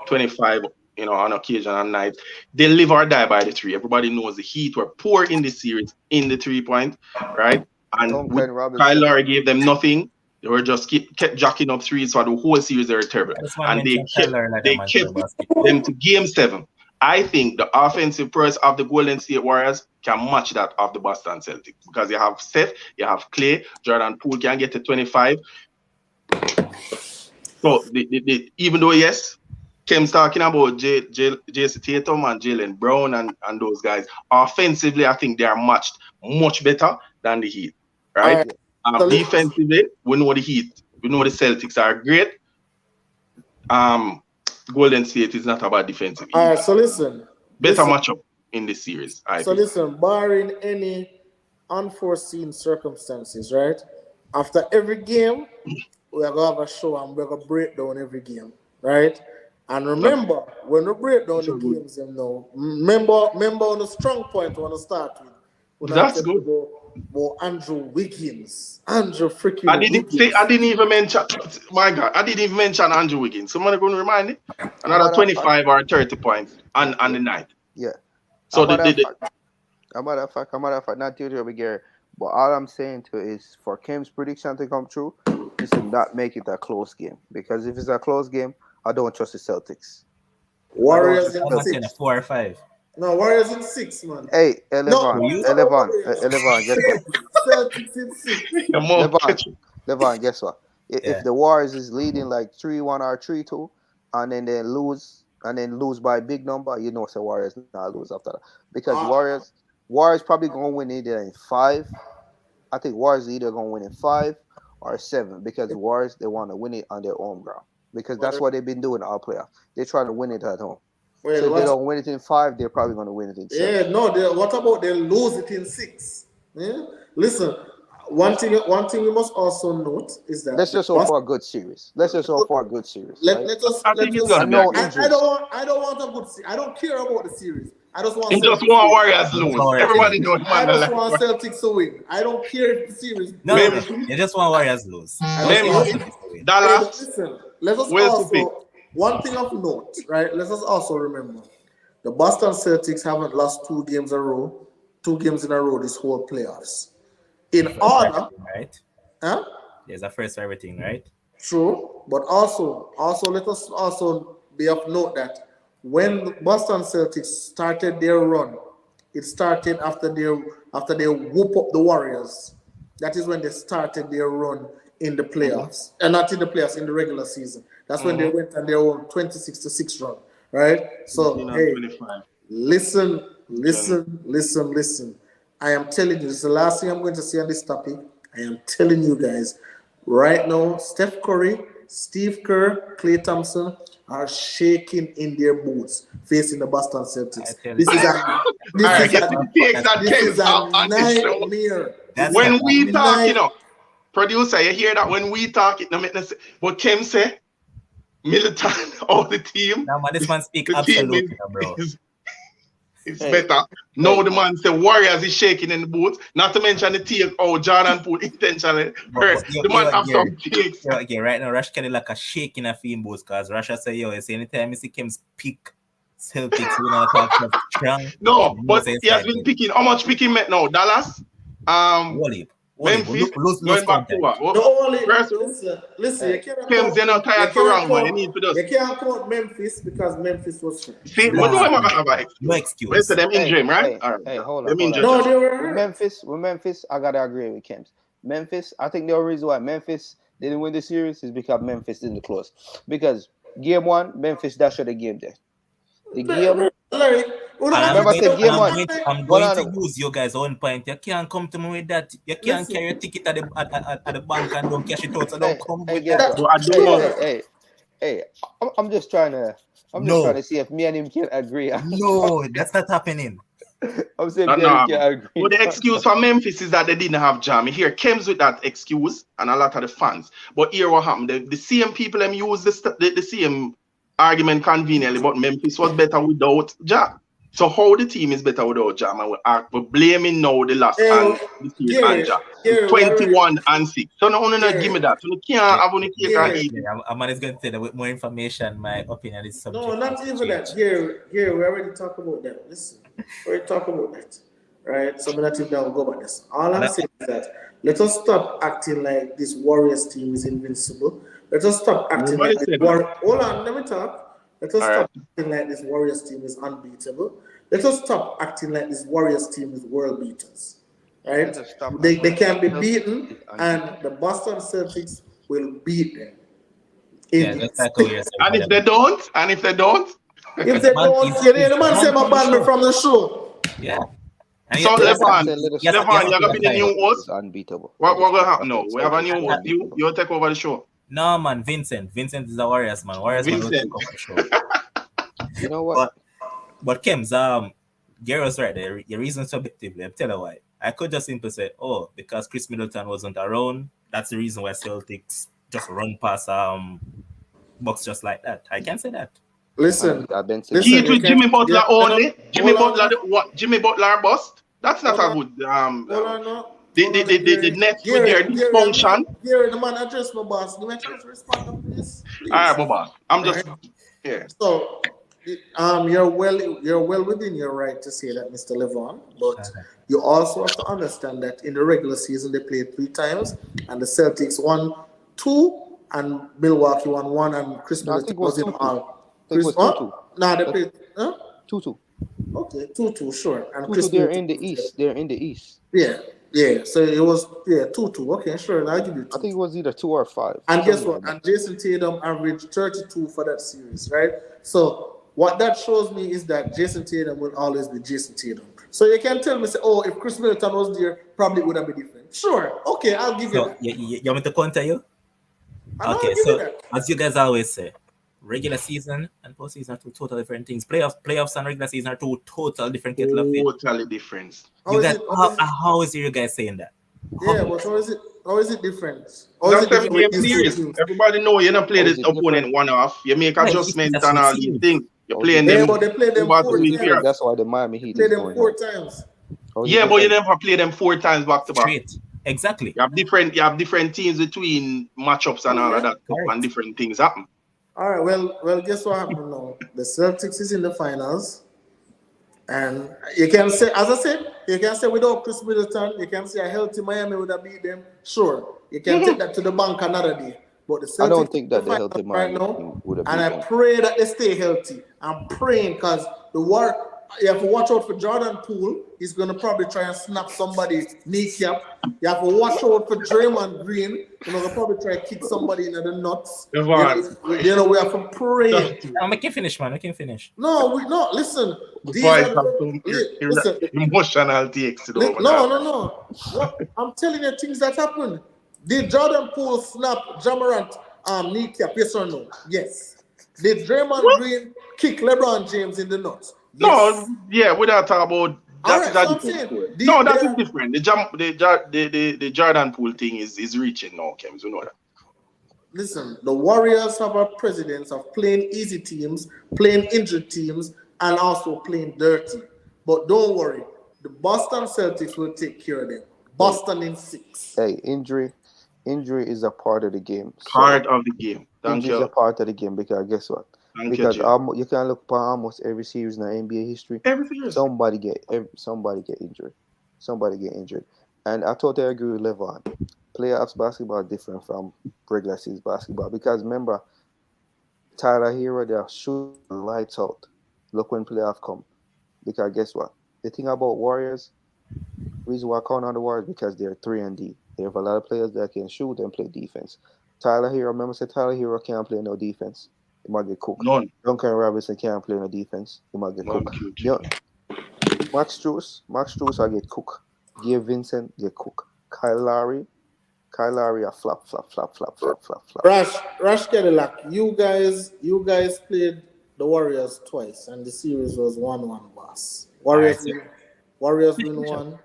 25, on occasion and night. They live or die by the three. Everybody knows the Heat were poor in this series in the 3-point, right? And Kyle Lowry gave them nothing. They were just kept jacking up threes for the whole series. They were terrible, and they kept them to Game 7. I think the offensive prowess of the Golden State Warriors can match that of the Boston Celtics because you have Steph, you have Clay, Jordan Poole can get to 25. So even though yes, Kim's talking about Jayson Tatum and Jaylen Brown and those guys, offensively I think they are matched much better than the Heat, right? Defensively, we know the Heat, we know the Celtics are great. Golden State is not about defensive. All right, so listen. Better matchup in this series. Listen, barring any unforeseen circumstances, right? After every game, we are going to have a show and we're going to break down every game, right? And remember, when we break down the games, remember on the strong point we want to start with. That's good. Well, Andrew Wiggins. Andrew freaking Wiggins. I didn't even mention, my God, I didn't even mention Andrew Wiggins. Somebody going to remind me? Another 25 or 30 points on the night. Yeah. So I'm out of fact, not to be Gary. But all I'm saying to is for Kim's prediction to come true, is to not make it a close game. Because if it's a close game, I don't trust the Celtics. Warriors in 6. 4 or 5. No, Warriors in 6, man. Hey, 11, guess what? Celtics in 6. Levon, guess what? If the Warriors is leading like 3-1 or 3-2, and then they lose by a big number, the Warriors not lose after that. Because Warriors probably going to win either in 5. I think Warriors either going to win in 5 or 7 because the Warriors, they want to win it on their own ground. Because that's what they've been doing all playoffs. They're trying to win it at home. So if they don't win it in 5, they're probably going to win it in 7. Yeah, no. What about they lose it in 6? Yeah? Listen, one thing we must also note is that let's just hope for a good series. I don't want a good series. I don't care about the series. I just want Warriors to lose. Everybody knows. I just want Celtics to win. I don't care if the series. No, you just want Warriors to lose. Dallas. Listen, let us also. One thing of note, right? Let us also remember the Boston Celtics haven't lost 2 games in a row this whole playoffs. In order, right? Huh? There's a first for everything, right? True, but also let us also be of note that when the Boston Celtics started their run, it started after they whoop up the Warriors. That is when they started their run in the playoffs, and not in the playoffs, in the regular season. That's when they went on their own 26-6 run, right? So, hey, listen. I am telling you, this is the last thing I'm going to say on this topic. I am telling you guys, right now, Steph Curry, Steve Kerr, Klay Thompson are shaking in their boots facing the Boston Celtics. This is a nightmare. When we talk, producer, you hear that? When we talk, it no make no sense. But Kim say, militant all the team. Now, this man speak absolutely, bro. It's better. No, the man say Warriors is shaking in the boots. Not to mention the take Jordan Poole intentionally hurt. The man have some takes. Okay, right now, Rush Kelly like a shaking a film boots because Russia say, anytime you see Kim pick Celtics, talk strong. No, but he has been picking. How much picking met now? Dallas? Memphis, going back to what? Listen, you can't you can't count Memphis because Memphis was free. See, what do I have an excuse? No excuse. Where's them injury, right? Hey, hold on. No, they were with Memphis, I gotta agree with Kim. Memphis, I think the only reason why Memphis didn't win the series is because Memphis didn't close. Because game 1, Memphis dashed the game there. The game. I'm going to use you guys' own point. You can't come to me with that. You can't carry a ticket at the bank and don't cash it out. So don't come with that. Hey, I'm just trying to see if me and him can agree. No, that's not happening. I'm saying me and him can agree. Well, the excuse for Memphis is that they didn't have Jam. Here comes with that excuse and a lot of the fans. But here what happened? The same people use the same argument conveniently, but Memphis was better without Ja. So how the team is better without Jam? And we're blaming now the last and the series and Jam. 21-6. So no, give me that. So you can't have any cake and eat it. I'm going to say that with more information, my opinion is subject. No, not even that. Here, we already talked about that. Listen, we already talked about that. Right? So I'm not even going to go about this. All I'm saying is that let us stop acting like this Warriors team is invincible. Let us stop acting like this Hold on, let me talk. Let us stop acting like this Warriors team is unbeatable. Let us stop acting like this Warriors team is world beaters. Right? They can be beaten, and the Boston Celtics will beat them. That's like how you're saying. And if they don't, if they don't, the man say my ban me from the show. Yeah. So Levon, you're gonna be the new host. Unbeatable. What gonna happen now? We have a new host. You take over the show. No man, Vincent is the Warriors man. Warriors man will take over the show. You know what? But Kems, Gary was right there. Your reason subjectively. I'll tell you why. I could just simply say, because Chris Middleton wasn't around, that's the reason why Celtics just run past Bucks just like that. I can say that. Listen, Heat with Jimmy Butler only. Jimmy Butler bust. That's not a good the Nets with their dysfunction. Gary, the man address my boss. Do I try to respond to this? All right, my boss. I'm just So you're well within your right to say that, Mr. Levon, but you also have to understand that in the regular season they played 3 times, and the Celtics won 2, and Milwaukee won 1, and Chris Middleton was in all. They played 2-2. Okay, 2-2, sure. And 2-2, they're in the East. They're in the East. Yeah. So it was 2-2. Okay, sure. I'll give you 2. I think it was either 2 or 5. And guess what? And Jayson Tatum averaged 32 for that series, right? So what that shows me is that Jayson Tatum will always be Jayson Tatum. So you can tell me, if Chris Middleton was there, probably would have been different. Sure. Okay, I'll give you that. You want me to counter you? Okay, so as you guys always say, regular season and postseason are 2 totally different things. Playoffs and regular season are 2 total different kettle of fish. Totally different. How is you guys saying that? But how is it different? That's every game series. Everybody know you're not playing this opponent one off. You make adjustments and all these things. You're playing them. But they play them 4 times. That's why the Miami Heat play them 4 times. But you never play them 4 times back to back. Exactly. You have different teams between matchups and all of that, and different things happen. All right. Well, guess what happened now? The Celtics is in the finals, and you can say, as I said, without Chris Middleton, you can say a healthy Miami would have beat them. Sure, you can take that to the bank another day. But the Celtics, I don't think that the healthy Miami would have beat them. And I pray that they stay healthy. I'm praying because you have to watch out for Jordan Poole. He's going to probably try and snap somebody's kneecap. You have to watch out for Draymond Green. They'll probably try to kick somebody in the nuts. We have to pray. Make him finish, man. Make him finish. No, listen. Listen. Emotional takes it over. No. I'm telling you things that happen. Did Jordan Poole snap Jamorant kneecap? Yes or no? Yes. Did Draymond Green kick LeBron James in the nuts? Yes. No, without talking about that. That is different. The Jordan Poole thing is reaching now, Kems. You know that. Listen, the Warriors have a precedence of playing easy teams, playing injured teams, and also playing dirty. But don't worry, the Boston Celtics will take care of them. Boston in 6. Hey, injury is a part of the game. Part of the game. Thank you. Injury is a part of the game because guess what? Because you can look upon almost every series in the NBA history. Every series. Somebody get injured. And I totally agree with Levon. Playoffs basketball are different from regular season basketball because remember, Tyler Hero, they're shooting lights out. Look when playoff come. Because guess what? The thing about Warriors, reason why I count on the Warriors because they're 3-and-D. They have a lot of players that can shoot and play defense. Tyler Hero can't play no defense. He might get cooked. None. Duncan Robinson can't play no defense. He might get cooked. Max Strus will get cooked. Gabe Vincent get cooked. Kyle Lowry a flop. Rash Cadillac, you guys played the Warriors twice, and the series was 1-1, boss. Warriors win 1.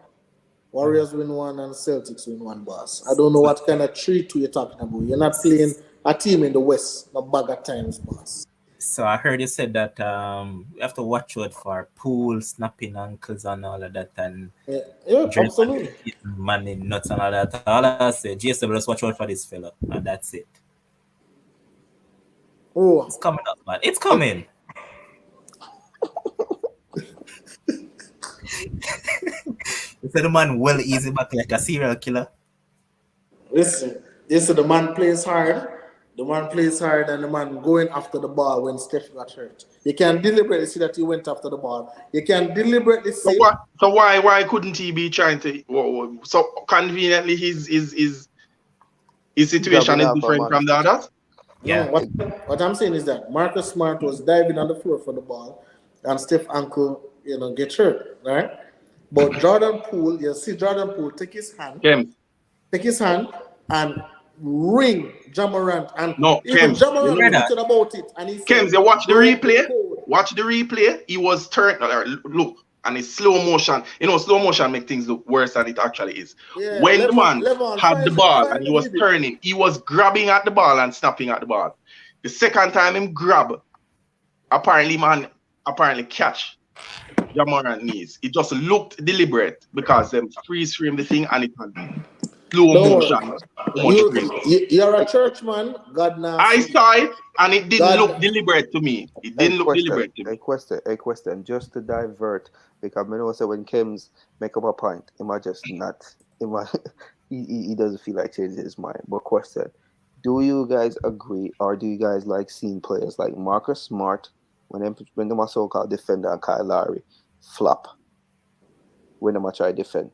Warriors win 1 and Celtics win 1, boss. I don't know what kind of 3-2 you're talking about. You're not playing a team in the West, no bag of times, boss. So I heard you said that you have to watch out for pool, snapping ankles and all of that, and Yeah, drill absolutely. man in nuts and all that. All I say, GSW, just watch out for this fella, and that's it. It's Oh, coming up, man. It's it, coming. You said the man well easy back like a serial killer. listen, the man plays hard. The man plays hard, and the man going after the ball when Steph got hurt. You can deliberately see that he went after the ball. You can deliberately So see. what? So why couldn't he be trying to? So conveniently, his situation Grabbing is off a different man. from the others. No, Yeah. what I'm saying is that Marcus Smart was diving on the floor for the ball, and Steph ankle, get hurt, right? But Jordan Poole, you see Jordan Poole Kems, take his hand, and ring Jamorant, and no, even Kems. You Jamorant Hear know, that? tweeted about it, and he Kems, said, you watch the "Go replay. cold." Watch the replay. He was turned. Look, and it's slow motion. You know, slow motion make things look worse than it actually is. Yeah, When the man Levon, had the ball and find he the was video. turning, he was grabbing at the ball and snapping at the ball. The second time him grab, apparently catch Jamorant knees. It just looked deliberate because them freeze frame the thing and it had slow Don't worry. motion. How much it freeze. You're a church man. God now I see. saw it and it didn't look God, deliberate to me. It A didn't look question, deliberate to a me. question, a question. Just to divert, because I know say when Kim's make up a point, he might just not. He might, he doesn't feel like changing his mind. But question: do you guys agree, or do you guys like seeing players like Marcus Smart when them are so-called defender and Kyle Lowry flop when them are try to defend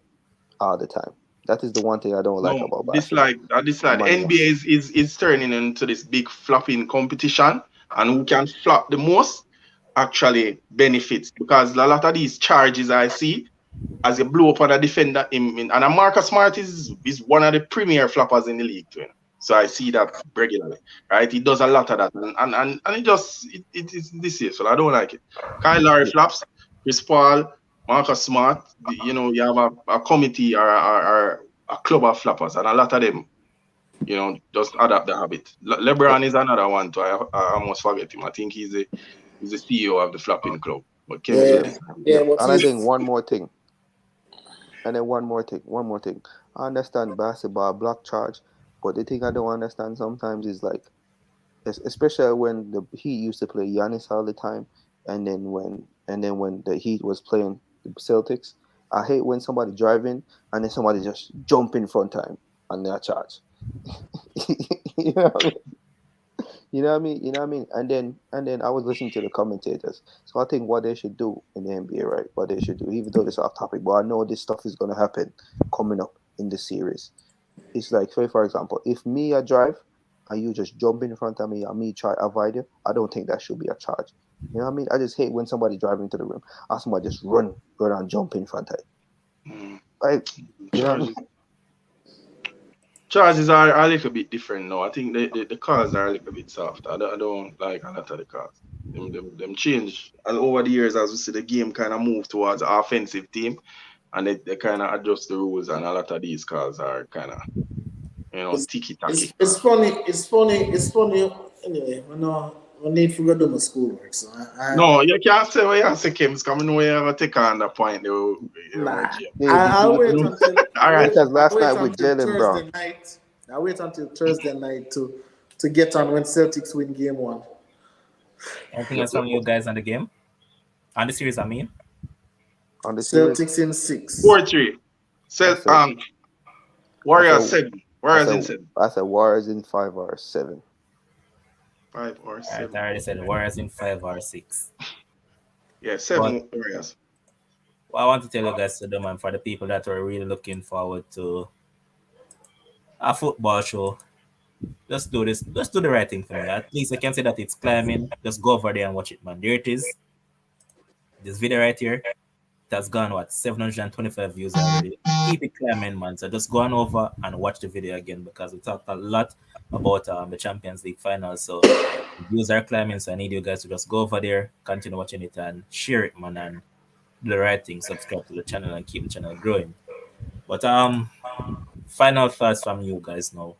all the time? That is the one thing I don't like No, about this basketball. like this like the Man, yeah. NBA is turning into this big flopping competition, and who can flop the most actually benefits because a lot of these charges I see as you blow up on a defender and a Marcus Smart is one of the premier floppers in the league too. So I see that regularly, right? He does a lot of that, and it is this year, so I don't like it. Kyle Lowry flops, Chris Paul, Marcus Smart. You have a committee or a club of floppers, and a lot of them, just adapt the habit. LeBron is another one too. I almost forget him. I think he's the CEO of the flopping club. But Kim yeah, is yeah, but And I think he's one more thing. And then one more thing. I understand basketball block charge, but the thing I don't understand sometimes is like, especially when the Heat used to play Giannis all the time, and then when the Heat was playing the Celtics, I hate when somebody driving and then somebody just jump in front time and they're charged. you know what I mean? You know what I mean? You know what I mean? And then I was listening to the commentators. So I think what they should do in the NBA, right? What they should do, even though this is off topic, but I know this stuff is gonna happen coming up in the series. It's like, say for example, if me I drive and you just jump in front of me and me try avoid you, I don't think that should be a charge. You know what I mean? I just hate when somebody driving into the room and somebody just run and jump in front of you. Like, you know what I mean? charges are a little bit different now. I think the cars are a little bit soft. I don't like a lot of the cars. Them change over the years as we see the game kind of move towards the offensive team, and they kind of adjust the rules, and a lot of these cars are kind of it's, ticky tacky. it's funny. It's funny. Anyway, I need to go do my schoolwork. So No, you can't say what you say, Kim. Coming away and take on the point. nah. Jim. I'll wait until All right. Because last night with until Jaylen Brown, Thursday night. I'll wait until Thursday night to get on when Celtics win game one. Anything else from you guys on the game? On the series, I mean? on the series, Celtics in 6. 4-3. So, I Warriors said, 7. Warriors in 7. I said Warriors in 5 or 7. 5 or All right, 7. I already said Warriors in 5 or 6. Yeah, 7 But Warriors. what I want to tell you guys to do, man, for the people that are really looking forward to a football show, just do this. Just do the right thing for me. At least I can say that it's climbing. Just go over there and watch it, man. There it is. This video right here. It has gone, 725 views already. Keep it climbing, man. So just go on over and watch the video again because we talked a lot about the Champions League finals. So the views are climbing. So I need you guys to just go over there, continue watching it, and share it, man, and do the right thing. Subscribe to the channel and keep the channel growing. But final thoughts from you guys now.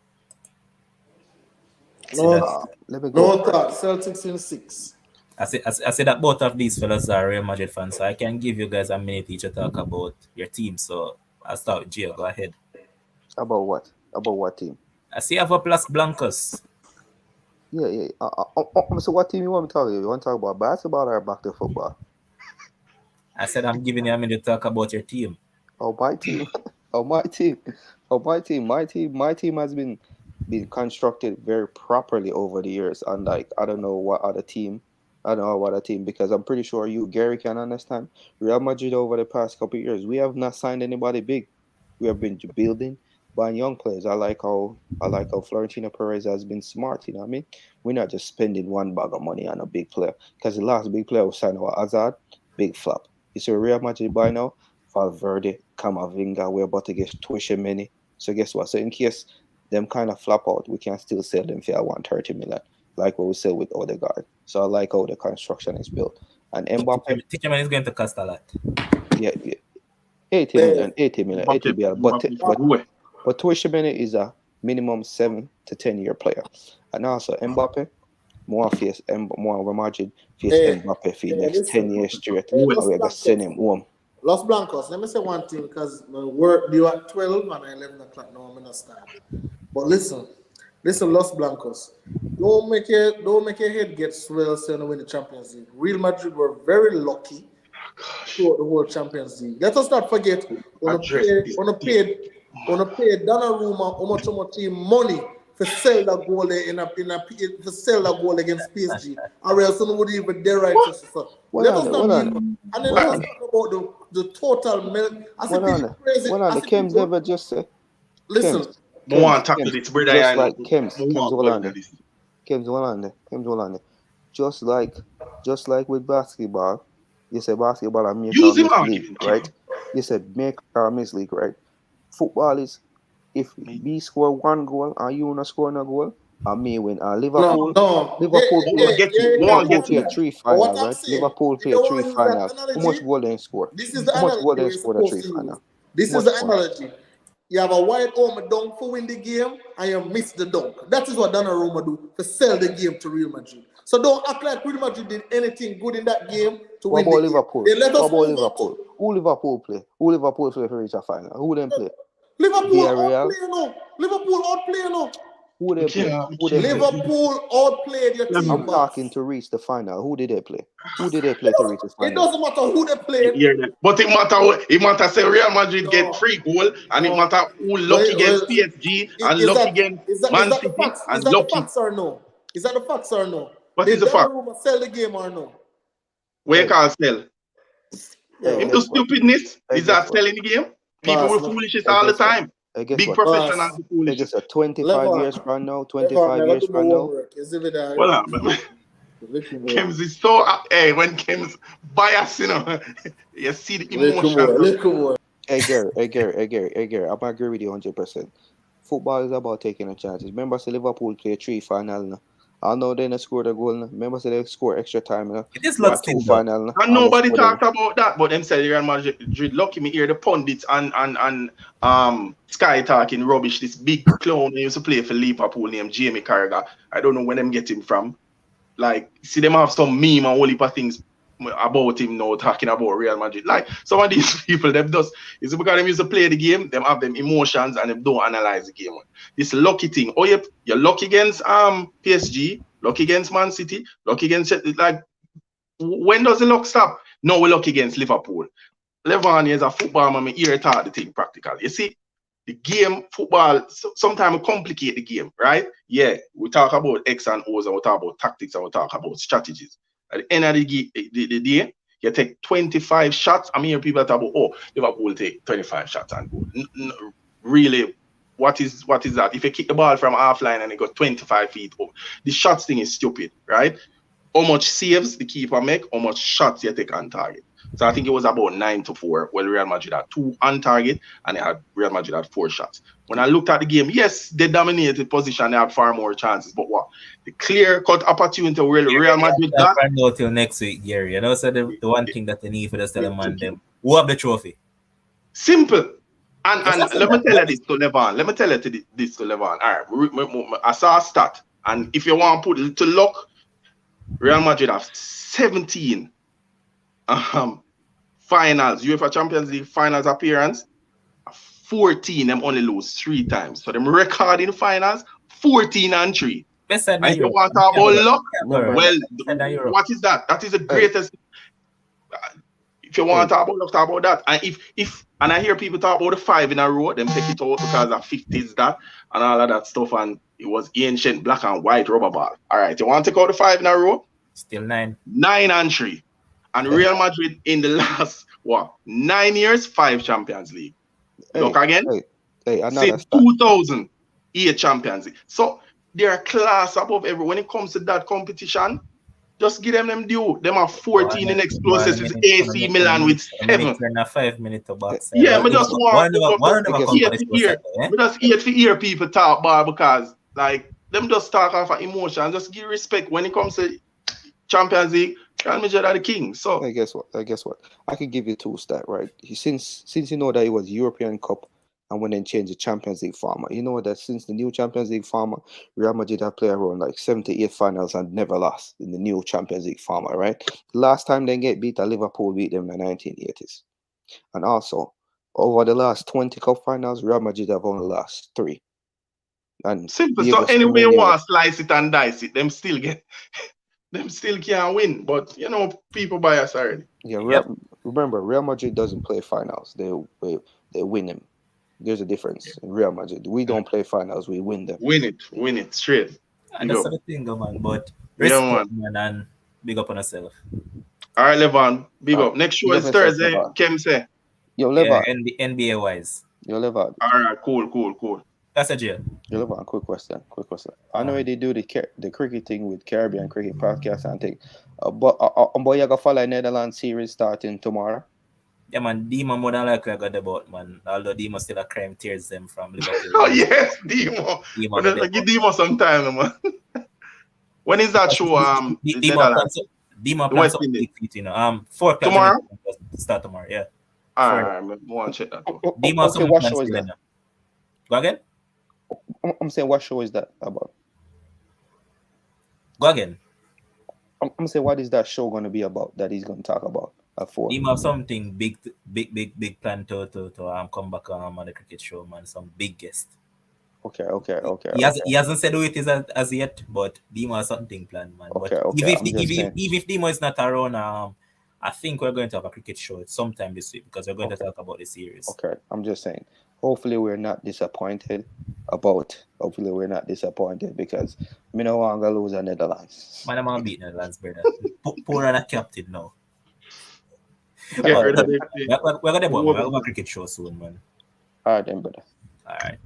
See that? Let me go. No thought. Celtics in 6. I say that both of these fellas are Real Madrid fans, so I can give you guys a minute each to talk about your team. So I'll start with Gio. Go ahead. About what? About what team? I see you have a Plus Blancos. Yeah. So what team you want me to talk about? You want to talk about basketball or back to football? I said I'm giving you a minute to talk about your team. Oh, my team. My team has been constructed very properly over the years. And like I don't know what other team, because I'm pretty sure you, Gary, can understand. Real Madrid over the past couple of years, we have not signed anybody big. We have been building by young players. I like how Florentino Perez has been smart. You know what I mean? We're not just spending one bag of money on a big player, because the last big player was signed our Hazard, big flop. You see Real Madrid by now, Valverde, Camavinga, we're about to get Tchouaméni. So guess what? So in case them kind of flop out, we can still sell them for 130 million, like what we sell with Odegaard. So I like how the construction is built. And Mbappe, Tchouaméni is going to cost a lot. Yeah. 80 million. But Tchouaméni is a minimum 7 to 10 year player. And also Mbappe, more Real Madrid face Mbappe for the next 10 years straight. And we're going to send him home. Los Blancos, let me say one thing, because my work due at 12 and 11 o'clock now, I'm going to start. But listen, Los Blancos, don't make your head get swell so you win the Champions League. Real Madrid were very lucky throughout the whole Champions League. Let us not forget, on a paid Donnarumma how much money for sell that goal for sell that goal against PSG, or else someone would even dare right to suffer. Let us not and then let's talk about the total milk. I said crazy. The Kems never just say. Listen. I want to tackle this, brother. Just like Kems Hollande. Just like with basketball, you say basketball and make or miss league, right? You said make or miss league, right? Football is if we score one goal and you not score no goal, and me win. Liverpool play 3 final, right? Liverpool play 3 final. How much goal they score? How much goal they score the 3 final? This is the analogy. You have a wide home dunk for win the game, and you miss the dunk. That is what Donnarumma do to sell the game to Real Madrid. So don't act like Real Madrid did anything good in that game to win the game. Liverpool? Who Liverpool play? Who Liverpool play for reach a final? Who them play? Liverpool outplay no. Who they play? Liverpool outplayed your team. I'm talking to reach the final. Who did they play? To reach the final? It doesn't matter who they played. But it matter say Real Madrid get 3 goal, and it matter who lucky against PSG and lucky against Man City and lucky. Is that the facts or no? What is the fact? Sell the game or no? Where you can't sell? Into stupidness is that selling the game? People were foolish all the time. Big professionals are foolish. I guess 25 years from now, 25 years from now. Well, Kems is so when Kems bias, you see the emotion. Hey Gary, I'm agree with you 100%. Football is about taking a chances. Remember, say Liverpool play 3 final now. I know they scored a goal. Remember, say they score extra time now. It is lots of final. And nobody talked about that, but them said Real Madrid lucky me hear the pundits and Sky talking rubbish. This big clown who used to play for Liverpool named Jamie Carragher. I don't know where them get him from. Like, see them have some meme and whole heap of things about him now talking about Real Madrid. Like some of these people, them does is because them used to play the game, them have them emotions and them don't analyze the game. This lucky thing. Oh, you're lucky against PSG, lucky against Man City, lucky against like when does the luck stop? No, we're lucky against Liverpool. Levan is a football man, here taught the thing practical. You see, the game, football, sometimes complicate the game, right? Yeah, we talk about X and O's and we talk about tactics and we talk about strategies. At the end of the day, you take 25 shots. I mean, people talk about, Liverpool take 25 shots and go. Really, what is that? If you kick the ball from half line and it got 25 feet up, the shots thing is stupid, right? How much saves the keeper make, how much shots you take on target. So I think it was about 9-4. Well, Real Madrid had 2 on target and Real Madrid had 4 shots. When I looked at the game, yes, they dominated position. They had far more chances. But what? The clear-cut opportunity where Real Madrid got. I know till next week, Gary. So the one thing that they need for the Stella man, them who have the trophy. Simple. And let me tell you this to Levan. All right, I saw a stat. And if you want to put it to luck, Real Madrid have 17 finals, UEFA Champions League finals appearance. 14 them only lose 3 times. So them record in finals 14-3. And if you want to talk about luck, well, what is that? That is the greatest. If you want to talk about luck, talk about that. And if I hear people talk about the 5 in a row, them take it out because of 50s that and all of that stuff, and it was ancient black and white rubber ball. All right, you want to take out the 5 in a row? Still 9. 9-3. And Real Madrid in the last 9 years, 5 Champions League. Look again. Since 2000, 8 Champions League. So they're a class above everyone. When it comes to that competition, just give them due. Them are 14 in next closest is AC Milan with 7. 5 minutes to box. Yeah, but just just eat to hear people talk about because like them just talk off of emotion. Just give respect when it comes to Champions League. Real Madrid are the king. So I guess what? I could give you 2 stats, right? Since you know that it was European Cup and when they changed the Champions League format, you know that since the new Champions League format, Real Madrid have played around like 78 finals and never lost in the new Champions League format, right? The last time they get beat, Liverpool beat them in the 1980s. And also, over the last 20 cup finals, Real Madrid have only lost 3. And simple. So anyway you want to slice it and dice it, them still can't win. But you know, people bias already. Yeah, remember, Real Madrid doesn't play finals. They win them. There's a difference in Real Madrid. We don't play finals, we win them. Win it straight. And that's the thing, man. But respect, man, and big up on yourself. All right, Levon, big up. Next show is Thursday. Kim say. Yo, Levon. Yeah, NBA wise. Yo, Levon. All right, cool. That's a jail. Yo, Levon, quick question. I know they do the cricket thing with Caribbean Cricket Podcast and thing. But you gonna follow Netherlands series starting tomorrow? Yeah, man, Dima more than likely I got the boat, man. Although Dima still a crime tears them from Liverpool. Oh, yes, Dima. Give Dima some time, man. When is that show? Dima plans up 8 feet, you know. 4 tomorrow? Start tomorrow, yeah. All right, I want to check that. Dima, okay, what show is that? Go again? I'm saying, what show is that about? Go again. I'm saying, what is that show going to be about that he's going to talk about? Him have something big plan to come back on the cricket show, man. Some big guest. Okay. He hasn't said who it is as yet, but Dima has something planned, man. Okay. If Dima is not around, I think we're going to have a cricket show sometime this week because we're going to talk about the series. Okay, I'm just saying. Hopefully we're not disappointed because me no want to lose a Netherlands. Man, I'm going to beat Netherlands, brother. Poor and a captain now. We're going to have a cricket show soon, man. All right, then, brother. All right.